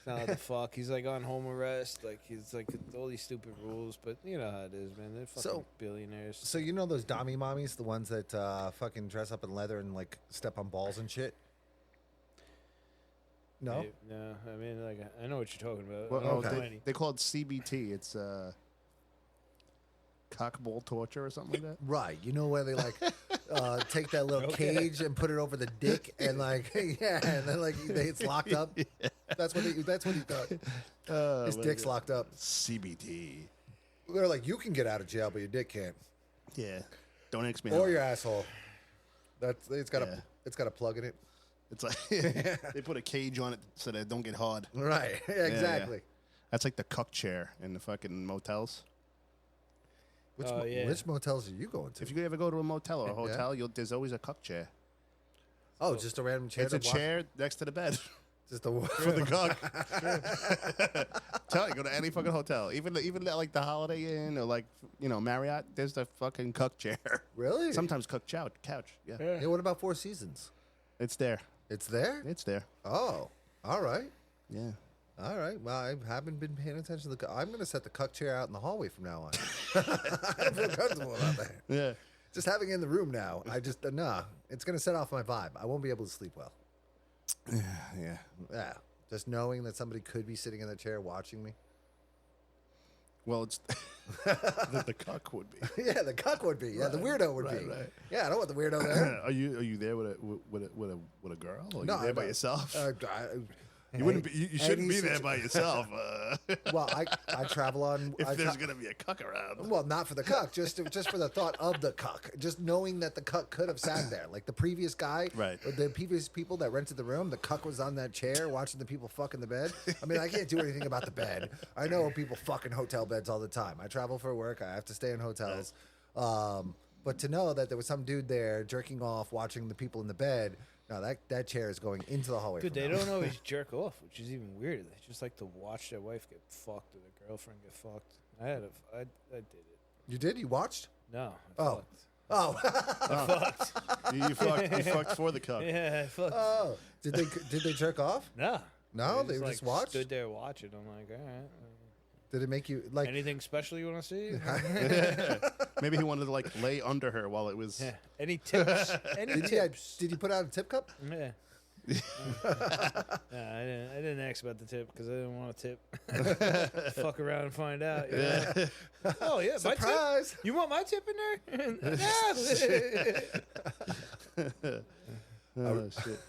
not allowed to fuck. He's like on home arrest. Like, he's like all these stupid rules. But you know how it is, man. They're fucking So- billionaires. so you know those Dami mommies, the ones that fucking dress up in leather and like step on balls and shit? No. No, I mean, like, I know what you're talking about. Well, I don't okay. know they, any. they call it CBT. It's cockball torture or something like that. Right. You know where they like take that little Okay. cage and put it over the dick and like yeah, and then like it's locked up. That's what he thought. His dick's locked up. CBT. They're like, you can get out of jail, but your dick can't, Yeah. Don't ask me. or how. your asshole. That's it's got Yeah. a plug in it. It's like they put a cage on it so that it don't get hard. Right. Yeah, yeah. exactly. That's like the cuck chair in the fucking motels. Which Oh, yeah. which motels are you going to? If you ever go to a motel or a hotel, there's always a cuck chair. Oh, just a random chair. It's a to watch- chair next to the bed Just a for the cuck. Tell you, go to any fucking hotel, even like the Holiday Inn or like Marriott. There's the fucking cuck chair. Really? Sometimes cuck couch. Yeah, Hey, what about Four Seasons? it's there. It's there. It's there. Oh, all right. Yeah. All right. Well, I haven't been paying attention to the. I'm going to set the cuck chair out in the hallway from now on. I don't feel comfortable about that. Yeah. Just having it in the room now, I just nah. It's going to set off my vibe. I won't be able to sleep well. Yeah. Yeah. Just knowing that somebody could be sitting in the chair watching me. Well, it's the cuck would be. Yeah, the cuck would be. Yeah, the weirdo would be. right. Yeah, I don't want the weirdo there. Are you there with a girl? Or are No, you there by no. yourself? You you wouldn't be. You shouldn't be there by yourself. Well, I travel on. If I there's gonna be a cuck around. Well, not for the cuck, just for the thought of the cuck, just knowing that the cuck could have sat there. Like the previous guy, Right. or the previous people that rented the room, the cuck was on that chair watching the people fuck in the bed. I mean, I can't do anything about the bed. I know people fuck in hotel beds all the time. I travel for work. I have to stay in hotels. But to know that there was some dude there jerking off, watching the people in the bed, no, that chair is going into the hallway. Dude, from they now. don't always jerk off, which is even weirder. They just like to watch their wife get fucked or their girlfriend get fucked. I did it. You did? You watched? No. I Oh. fucked. Oh, You fucked for the cuck. Yeah, I fucked. oh. Did they jerk off? No. No, they just watched? Stood there watching. I'm like, all right. Did it make you like? Anything special you want to see? Maybe he wanted to like lay under her while it was. Yeah. Any tips? Any tips? Did you put out a tip cup? Yeah. I didn't ask about the tip because I didn't want a tip. Fuck around and find out. You know? Oh yeah, my tip? Surprise! You want my tip in there? No. Oh shit.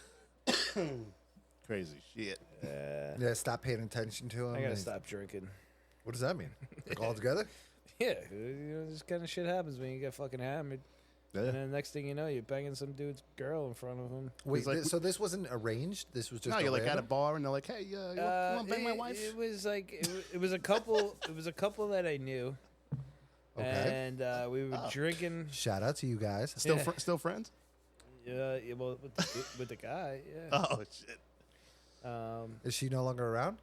Crazy shit. Yeah, stop paying attention to him. I gotta and- stop drinking. What does that mean? Like all together? Yeah, this kind of shit happens when you get fucking hammered. Yeah. And then next thing you know, you're banging some dude's girl in front of him. Wait, like- so this wasn't arranged? This was just No, a you're like at a random? bar and they're like, "Hey, you want to bang my wife?" It was like it was a couple. It was a couple that I knew, Okay. and we were drinking. Shout out to you guys. Still, Yeah. still friends? Yeah, well, with the guy. Yeah. Oh shit. Is she no longer around?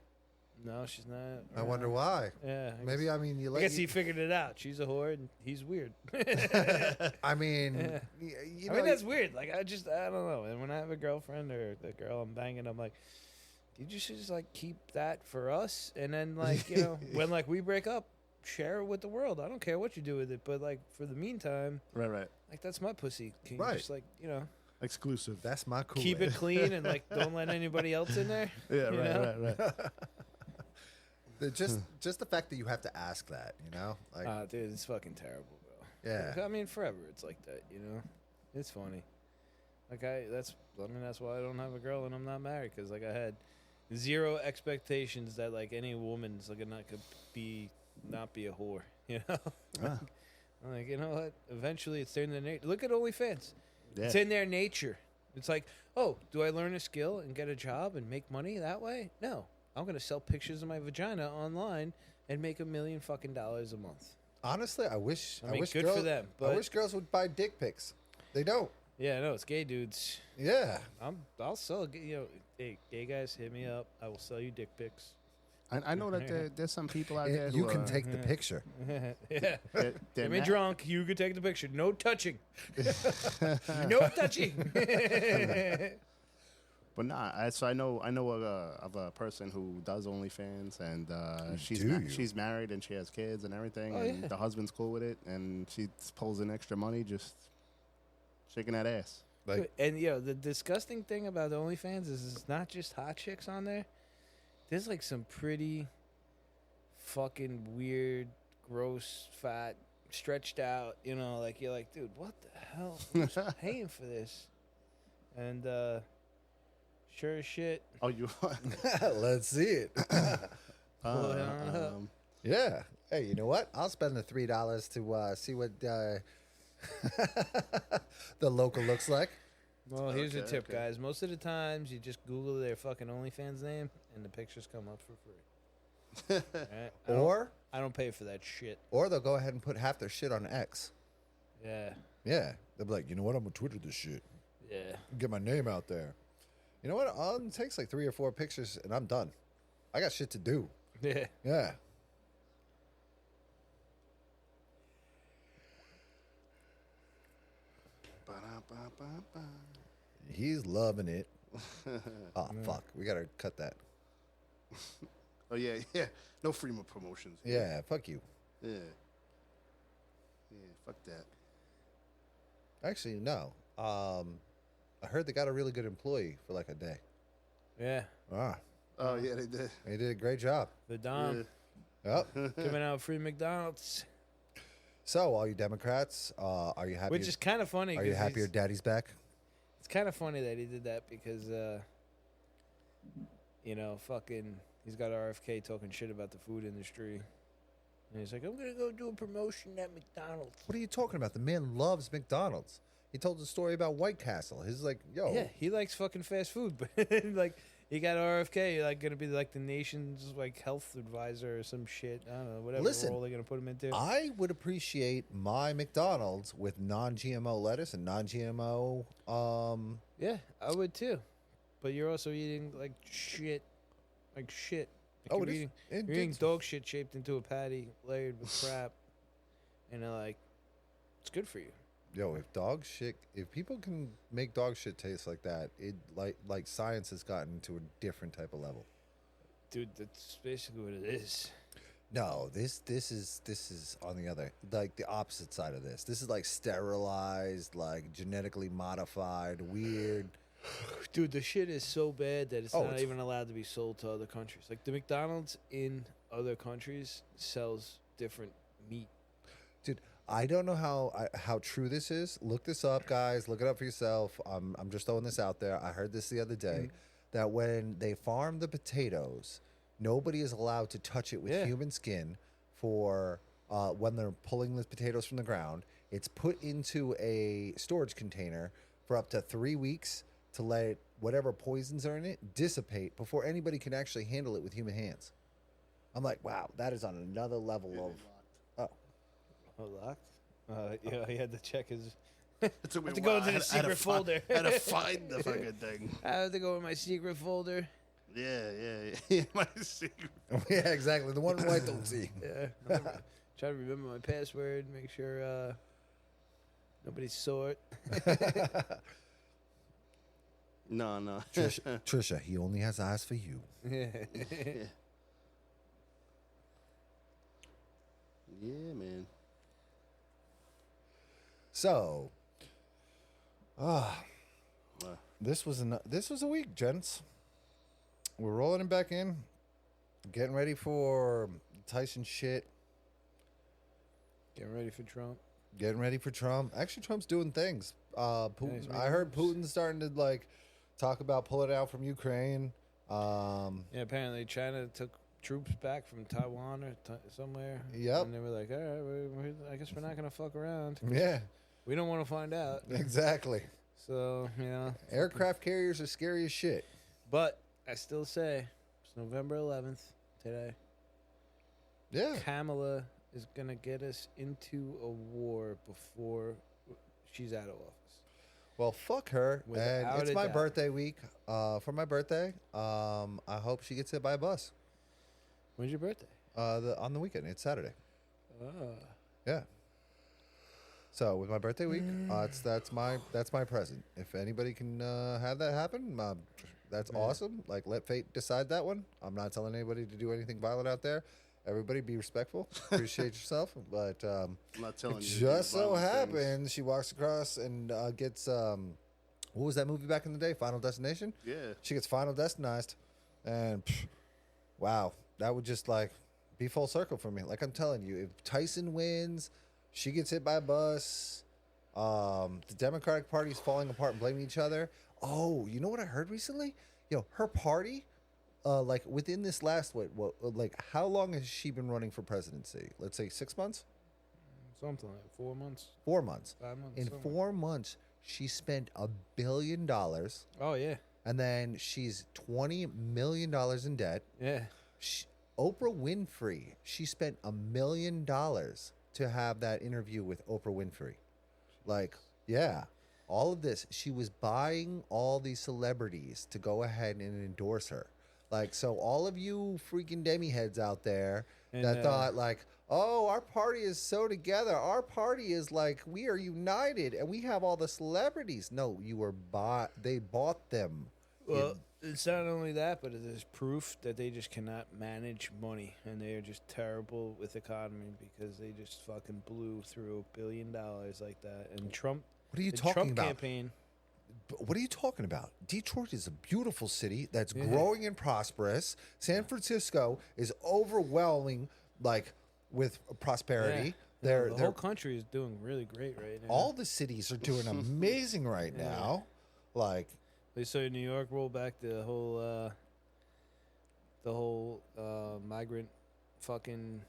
No, she's not. I wonder around. why. Yeah. Maybe you I let. guess he figured it out. She's a whore and he's weird. I mean, Yeah. you I know, mean, that's weird. Like, I don't know. And when I have a girlfriend or the girl I'm banging, I'm like, you just should just like keep that for us, and then like when like we break up, share it with the world. I don't care what you do with it, but like for the meantime, Right. like that's my pussy. Can you Right. just like Exclusive. That's my cool. keep it clean and like don't let anybody else in there? Yeah, you know? right. Just the fact that you have to ask that, like, Dude, it's fucking terrible, bro. yeah. I mean, forever it's like that, It's funny. Like that's why I don't have a girl and I'm not married, because like I had zero expectations that like any woman's like could not be a whore, Ah. I'm like, you know what? Eventually, it's in their nature. Look at OnlyFans. Yeah. It's in their nature. It's like, oh, do I learn a skill and get a job and make money that way? No, I'm gonna sell pictures of my vagina online and make $1 million fucking a month. Honestly, I wish good girls, for them, I but- wish girls would buy dick pics. They don't. Yeah, no, it's gay dudes. Yeah. I'll sell. Hey, gay guys, hit me up. I will sell you dick pics. I know that there's some people out there who You can take the picture. Yeah. they're Get me not- drunk. You can take the picture. No touching. No touching. But nah, so I know of a person who does OnlyFans, and Do you? she's married and she has kids and everything, Oh, and yeah. the husband's cool with it, and she pulls in extra money just shaking that ass. Like, And the disgusting thing about OnlyFans is it's not just hot chicks on there. There's like some pretty fucking weird, gross, fat, stretched out. Like you're like, dude, what the hell? Who's paying for this? And sure as shit. Oh, you? let's see it. um, Yeah. Hey, you know what? I'll spend the $3 to see what the local looks like. Well, here's a Okay, tip, okay. guys. Most of the times, you just Google their fucking OnlyFans name, and the pictures come up for free. Alright? I don't pay for that shit. Or they'll go ahead and put half their shit on X. Yeah, Yeah. They'll be like, you know what? I'm gonna Twitter this shit. yeah. Get my name out there. You know what? It takes like 3 or 4 pictures, and I'm done. I got shit to do. Yeah. Yeah. ba-da-ba-ba-ba. He's loving it. Oh, fuck. We gotta cut that. Oh yeah. No free promotions. Yeah, fuck you. Yeah. Fuck that. Actually, no. I heard they got a really good employee for like a day. Yeah. Ah, Oh yeah, they did. they did a great job. The Dom Yep. giving out free McDonald's. So, all you Democrats, are you happy? Which is kind of funny. Are you 'cause happy your he's- daddy's back? It's kind of funny that he did that because, fucking, he's got RFK talking shit about the food industry. And he's like, I'm going to go do a promotion at McDonald's. What are you talking about? The man loves McDonald's. He told the story about White Castle. He's like, yo, Yeah, he likes fucking fast food, but like he got RFK like gonna be like the nation's like health advisor or some shit. I don't know, whatever Listen, role they're gonna put him into. I would appreciate my McDonald's with non-GMO lettuce and non-GMO. Yeah, I would too. But you're also eating like shit, like shit. Like Oh, you're it is. eating, It you're eating did- dog shit shaped into a patty layered with crap, and they're like, it's good for you. Yo, if people can make dog shit taste like that, it like science has gotten to a different type of level. Dude, that's basically what it is. No, this is on the other, like the opposite side of this. This is like sterilized, like genetically modified, weird. Dude, the shit is so bad that it's Oh, not it's- even allowed to be sold to other countries. Like the McDonald's in other countries sells different meat. Dude, I don't know how true this is. Look this up, guys. Look it up for yourself. I'm just throwing this out there. I heard this the other day that when they farm the potatoes, nobody is allowed to touch it with Yeah. human skin for when they're pulling the potatoes from the ground. It's put into a storage container for up to 3 weeks to let whatever poisons are in it dissipate before anybody can actually handle it with human hands. I'm like, wow, that is on another level of. Oh, locked? Yeah, he had to check his. It took me have to a go while. into the I had to secret folder. I had to find the fucking thing. I have to go in my secret folder. Yeah. My secret. Yeah, exactly. The one I don't see. Yeah. Try to remember my password. Make sure nobody saw it. No, no. Trisha, he only has eyes for you. Yeah. Yeah, man. So, Uh, this was a week, gents. We're rolling it back in, getting ready for Tyson shit, Getting ready for Trump. getting ready for Trump. Actually, Trump's doing things. Putin. he's I making heard moves. Putin's starting to like talk about pulling out from Ukraine. Yeah, apparently China took troops back from Taiwan or somewhere. Yep. And they were like, all right, I guess we're not going to fuck around. Yeah, We don't want to find out. exactly. So, yeah. Aircraft carriers are scary as shit. But I still say it's November 11th today. Yeah. Kamala is going to get us into a war before she's out of office. Well, fuck her. Without And it's a my doubt. birthday week. For my birthday, I hope she gets hit by a bus. When's your birthday? On the weekend. It's Saturday. Yeah. So with my birthday week, that's my present. If anybody can have that happen, that's awesome. Like, let fate decide that one. I'm not telling anybody to do anything violent out there. Everybody be respectful. Appreciate yourself. But I'm not telling it you. to do just so violent things. happens she walks across and gets what was that movie back in the day? Final Destination. Yeah. She gets Final Destinized, and wow, that would just like be full circle for me. Like I'm telling you, if Tyson wins, she gets hit by a bus. The Democratic Party's falling apart and blaming each other. Oh, you know what I heard recently? Her party, like within this last like how long has she been running for presidency? Let's say 6 months, Something like 4 months, 4 months. 5 months. In somewhere. 4 months, she spent $1 billion, Oh, yeah. and then she's $20 million in debt. Yeah. Oprah Winfrey, she spent $1 million to have that interview with Oprah Winfrey. Like, yeah, all of this. She was buying all these celebrities to go ahead and endorse her. Like, so all of you freaking demi-heads out there that thought like, oh, our party is so together. Our party is like, we are united and we have all the celebrities. No, they bought them. Well, it's not only that, but there's proof that they just cannot manage money, and they are just terrible with economy because they just fucking blew through $1 billion like that. And Trump, What are you the talking Trump about? campaign, What are you talking about? Detroit is a beautiful city that's growing and prosperous. San Francisco is overwhelming, like with prosperity. the whole country is doing really great right now. All the cities are doing amazing right now. Like, They saw New York roll back the whole migrant fucking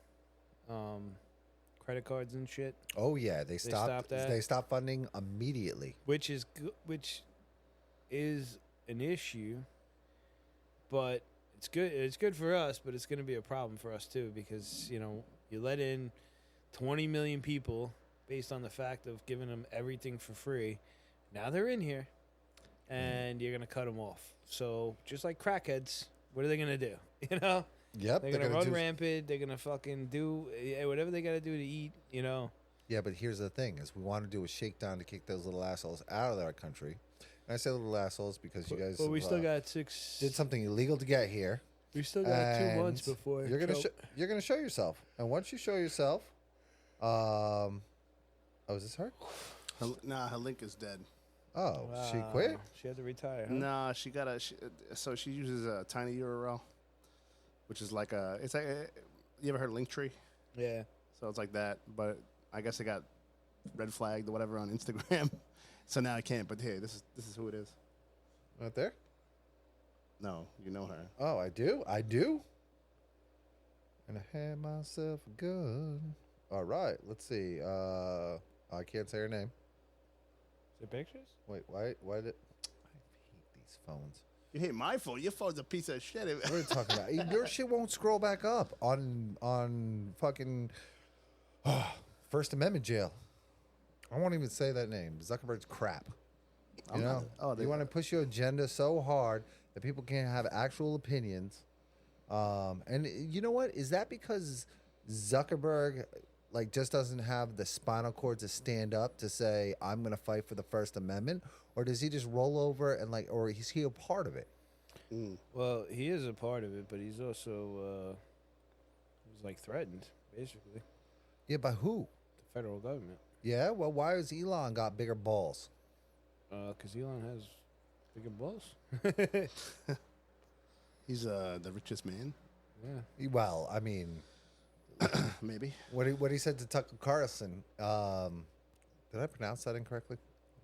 credit cards and shit, oh yeah, they stopped. stopped that? They stopped funding immediately. which is an issue, but it's good. It's good for us, but it's going to be a problem for us too because you let in 20 million people based on the fact of giving them everything for free. Now they're in here, and you're going to cut them off. So just like crackheads, what are they going to do? Yep, They're going to run rampant. They're going to fucking do whatever they got to do to eat. Yeah, but here's the thing: is we want to do a shakedown to kick those little assholes out of our country. And I say little assholes because you guys. But we have, still got six. did something illegal to get here. We still got 2 months And before you're gonna Trump- you're gonna show yourself, and once you show yourself, oh, is this her? Her link is dead. Oh, she quit. She had to retire. Huh? Nah, she got so she uses a tiny URL, which is like it's like you ever heard of Linktree? Yeah. So it's like that, but I guess it got red flagged or whatever on Instagram. So now I can't. But hey, this is who it is. Right there. No, you know her. Oh, I do. And I had myself a gun. All right, let's see. I can't say her name. Is it pictures? Wait, why did? I hate these phones. You hate my phone. Your phone's a piece of shit. What are you talking about? Your shit won't scroll back up on fucking First Amendment jail. I won't even say that name. Zuckerberg's crap. You know, you want to push your agenda so hard that people can't have actual opinions. And you know what? Is that because Zuckerberg, like just doesn't have the spinal cord to stand up to say I'm going to fight for the First Amendment, or does he just roll over and like, or is he a part of it? Well, he is a part of it, but he's also he's like threatened, basically, Yeah, by who? the federal government. Yeah, well, why has Elon got bigger balls? Because Elon has bigger balls. He's the richest man, Yeah. Well, I mean, maybe. what he said to Tucker Carlson. Did I pronounce that incorrectly?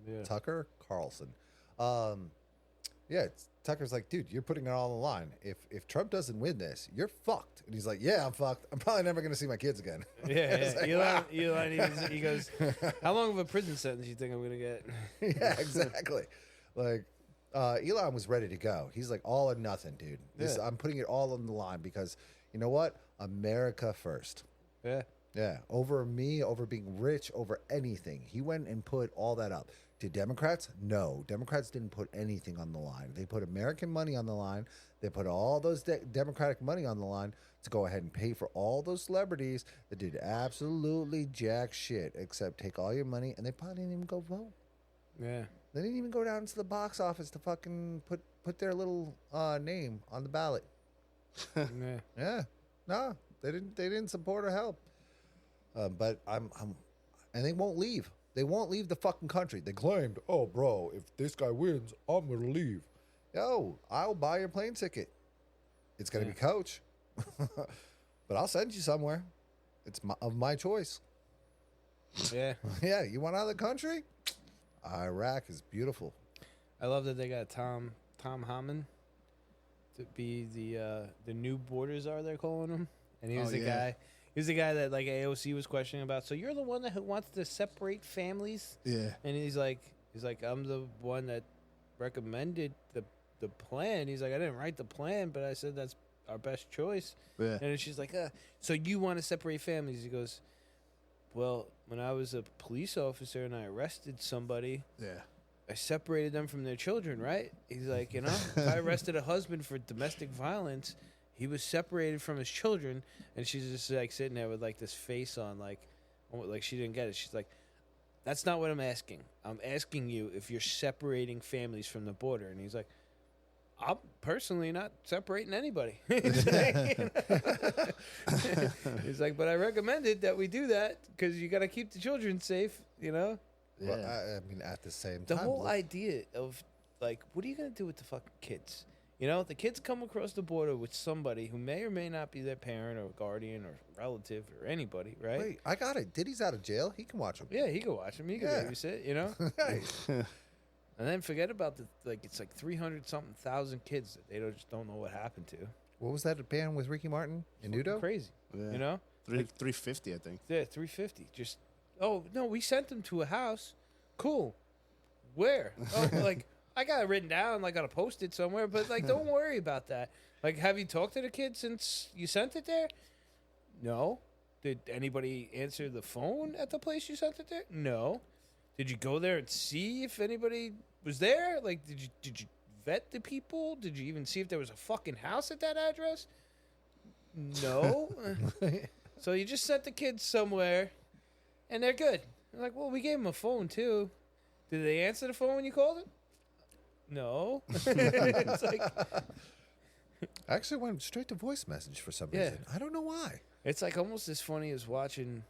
Yeah. Tucker Carlson. Tucker's like, dude, you're putting it all on the line. If Trump doesn't win this, you're fucked. And he's like, yeah, I'm fucked. I'm probably never going to see my kids again. Yeah, Like, Elon, he goes, how long of a prison sentence do you think I'm going to get? Yeah, exactly. Like, Elon was ready to go. He's like, all or nothing, dude. Yeah. I'm putting it all on the line because, you know what? America first. Yeah. Yeah, over me, over being rich, over anything. He went and put all that up. Did Democrats? No. Democrats didn't put anything on the line. They put American money on the line. They put all those Democratic money on the line to go ahead and pay for all those celebrities that did absolutely jack shit except take all your money, and they probably didn't even go vote. Yeah. They didn't even go down to the box office to fucking put their little name on the ballot. Yeah. Yeah, no, they didn't support or help. But and they won't leave. They won't leave the fucking country. They claimed, oh, bro, if this guy wins, I'm gonna leave. Yo, I'll buy your plane ticket. It's gonna be Coach, but I'll send you somewhere. It's of my choice. Yeah. Yeah, you want out of the country? Iraq is beautiful. I love that they got Tom Hammond to be the new border czar, they're calling him, and he was the guy. He was the guy that like AOC was questioning about. So you're the one that wants to separate families? Yeah. And he's like, I'm the one that recommended the plan. He's like, I didn't write the plan, but I said that's our best choice. Yeah. And she's like, so you want to separate families? He goes, well, when I was a police officer and I arrested somebody, Yeah. I separated them from their children, right? He's like, if I arrested a husband for domestic violence, he was separated from his children. And she's just like sitting there with like this face on, like she didn't get it. She's like, that's not what I'm asking. I'm asking you if you're separating families from the border. And he's like, I'm personally not separating anybody. He's like, but I recommended that we do that because you got to keep the children safe, Well, Yeah. I mean, at the same The time, whole idea of, like, what are you going to do with the fucking kids? The kids come across the border with somebody who may or may not be their parent or guardian or relative or anybody, right? Wait, I got it. Diddy's out of jail. He can watch him. Yeah, he can watch them. He can Yeah. babysit, Hey, And then forget about it's like 300-something thousand kids that they just don't know what happened to. what was that band with Ricky Martin and Fucking Nudo? Crazy, Yeah. 350, I think. Yeah, 350. Just, oh, no, we sent them to a house. Cool. Where? Oh, like, I got it written down, like, on a post-it somewhere, but, like, don't worry about that. Like, have you talked to the kid since you sent it there? No. Did anybody answer the phone at the place you sent it there? No. Did you go there and see if anybody was there? Like, did you vet the people? Did you even see if there was a fucking house at that address? No. So you just sent the kids somewhere, and they're good. They're like, well, we gave them a phone, too. Did they answer the phone when you called it? No. It's like, I actually went straight to voice message for some Yeah. reason. I don't know why. it's like almost as funny as watching.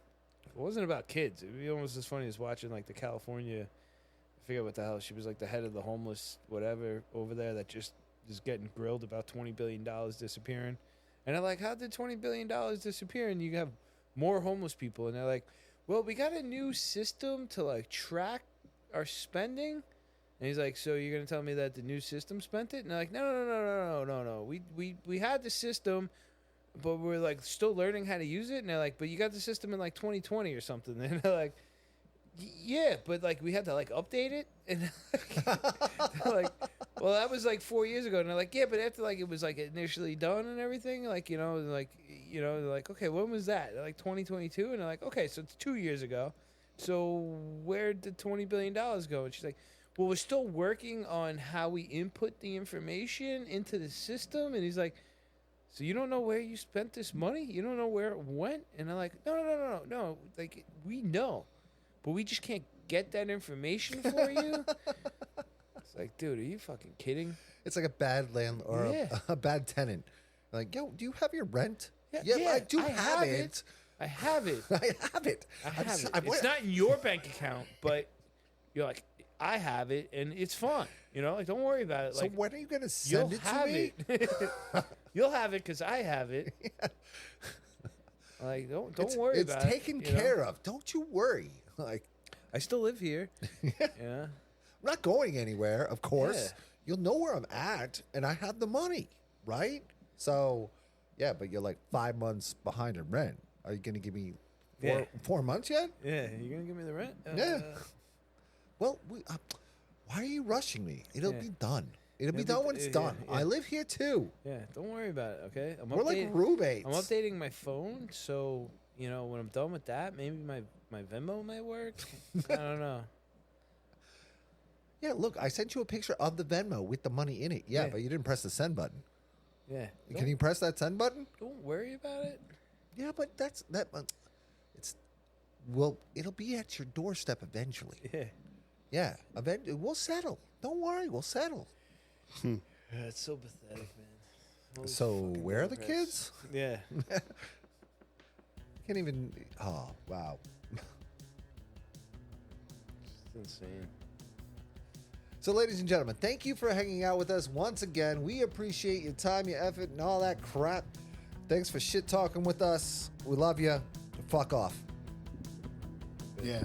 It wasn't about kids. It would be almost as funny as watching, like, the California. I forget what the hell. She was like the head of the homeless, whatever, over there that just is getting grilled about $20 billion disappearing. And they're like, how did $20 billion disappear? And you have more homeless people. And they're like, well, we got a new system to, like, track our spending. And he's like, so you're going to tell me that the new system spent it? And they're like, no. We had the system, but we're, like, still learning how to use it. And they're like, but you got the system in, like, 2020 or something. And they're like, yeah, but, like, we had to, like, update it. And they're like, well, that was, like, 4 years ago. And they're like, yeah, but after, like, it was, like, initially done and everything, like, they're like, okay, when was that? They're like, 2022? And they're like, okay, so it's 2 years ago. So where did $20 billion go? And she's like, well, we're still working on how we input the information into the system. And he's like, so you don't know where you spent this money? You don't know where it went? And they're like, no. Like, we know, but we just can't get that information for you. It's like, dude, are you fucking kidding? It's like a bad landlord or Yeah. a bad tenant. Like, yo, do you have your rent? Yeah, I do have it. I have it. I have it. I have it. It's not in your bank account, but you're like, I have it, and it's fine. You know, like, don't worry about it. So Like, when are you going to you'll send it to have me? it. You'll have it because I have it. Like, don't worry It's about it. taken you know? care of. Don't you worry. Like, I still live here. Yeah. I'm not going anywhere, of course. Yeah. You'll know where I'm at, and I have the money, right? So, yeah, but you're like 5 months behind in rent. Are you going to give me 4 months yet? Yeah. You gonna give me the rent? Yeah. Well, why are you rushing me? It'll Yeah. be done. It'll be It'll done be when it's yeah, done. yeah. I live here too. Yeah. Don't worry about it. Okay. We're like roommates. I'm updating my phone, so you know when I'm done with that, maybe my Venmo might work. I don't know. Yeah, look, I sent you a picture of the Venmo with the money in it. Yeah, Yeah. but you didn't press the send button. Yeah. Can you press that send button? Don't worry about it. Yeah, but it'll be at your doorstep eventually. Yeah. Yeah, eventually we'll settle. Don't worry, we'll settle. Yeah, it's so pathetic, man. Holy So fucking where are the Democrats. kids? Yeah. Can't even. Oh wow. It's insane. So, ladies and gentlemen, thank you for hanging out with us once again. We appreciate your time, your effort, and all that crap. Thanks for shit talking with us. We love you. Fuck off. Yeah.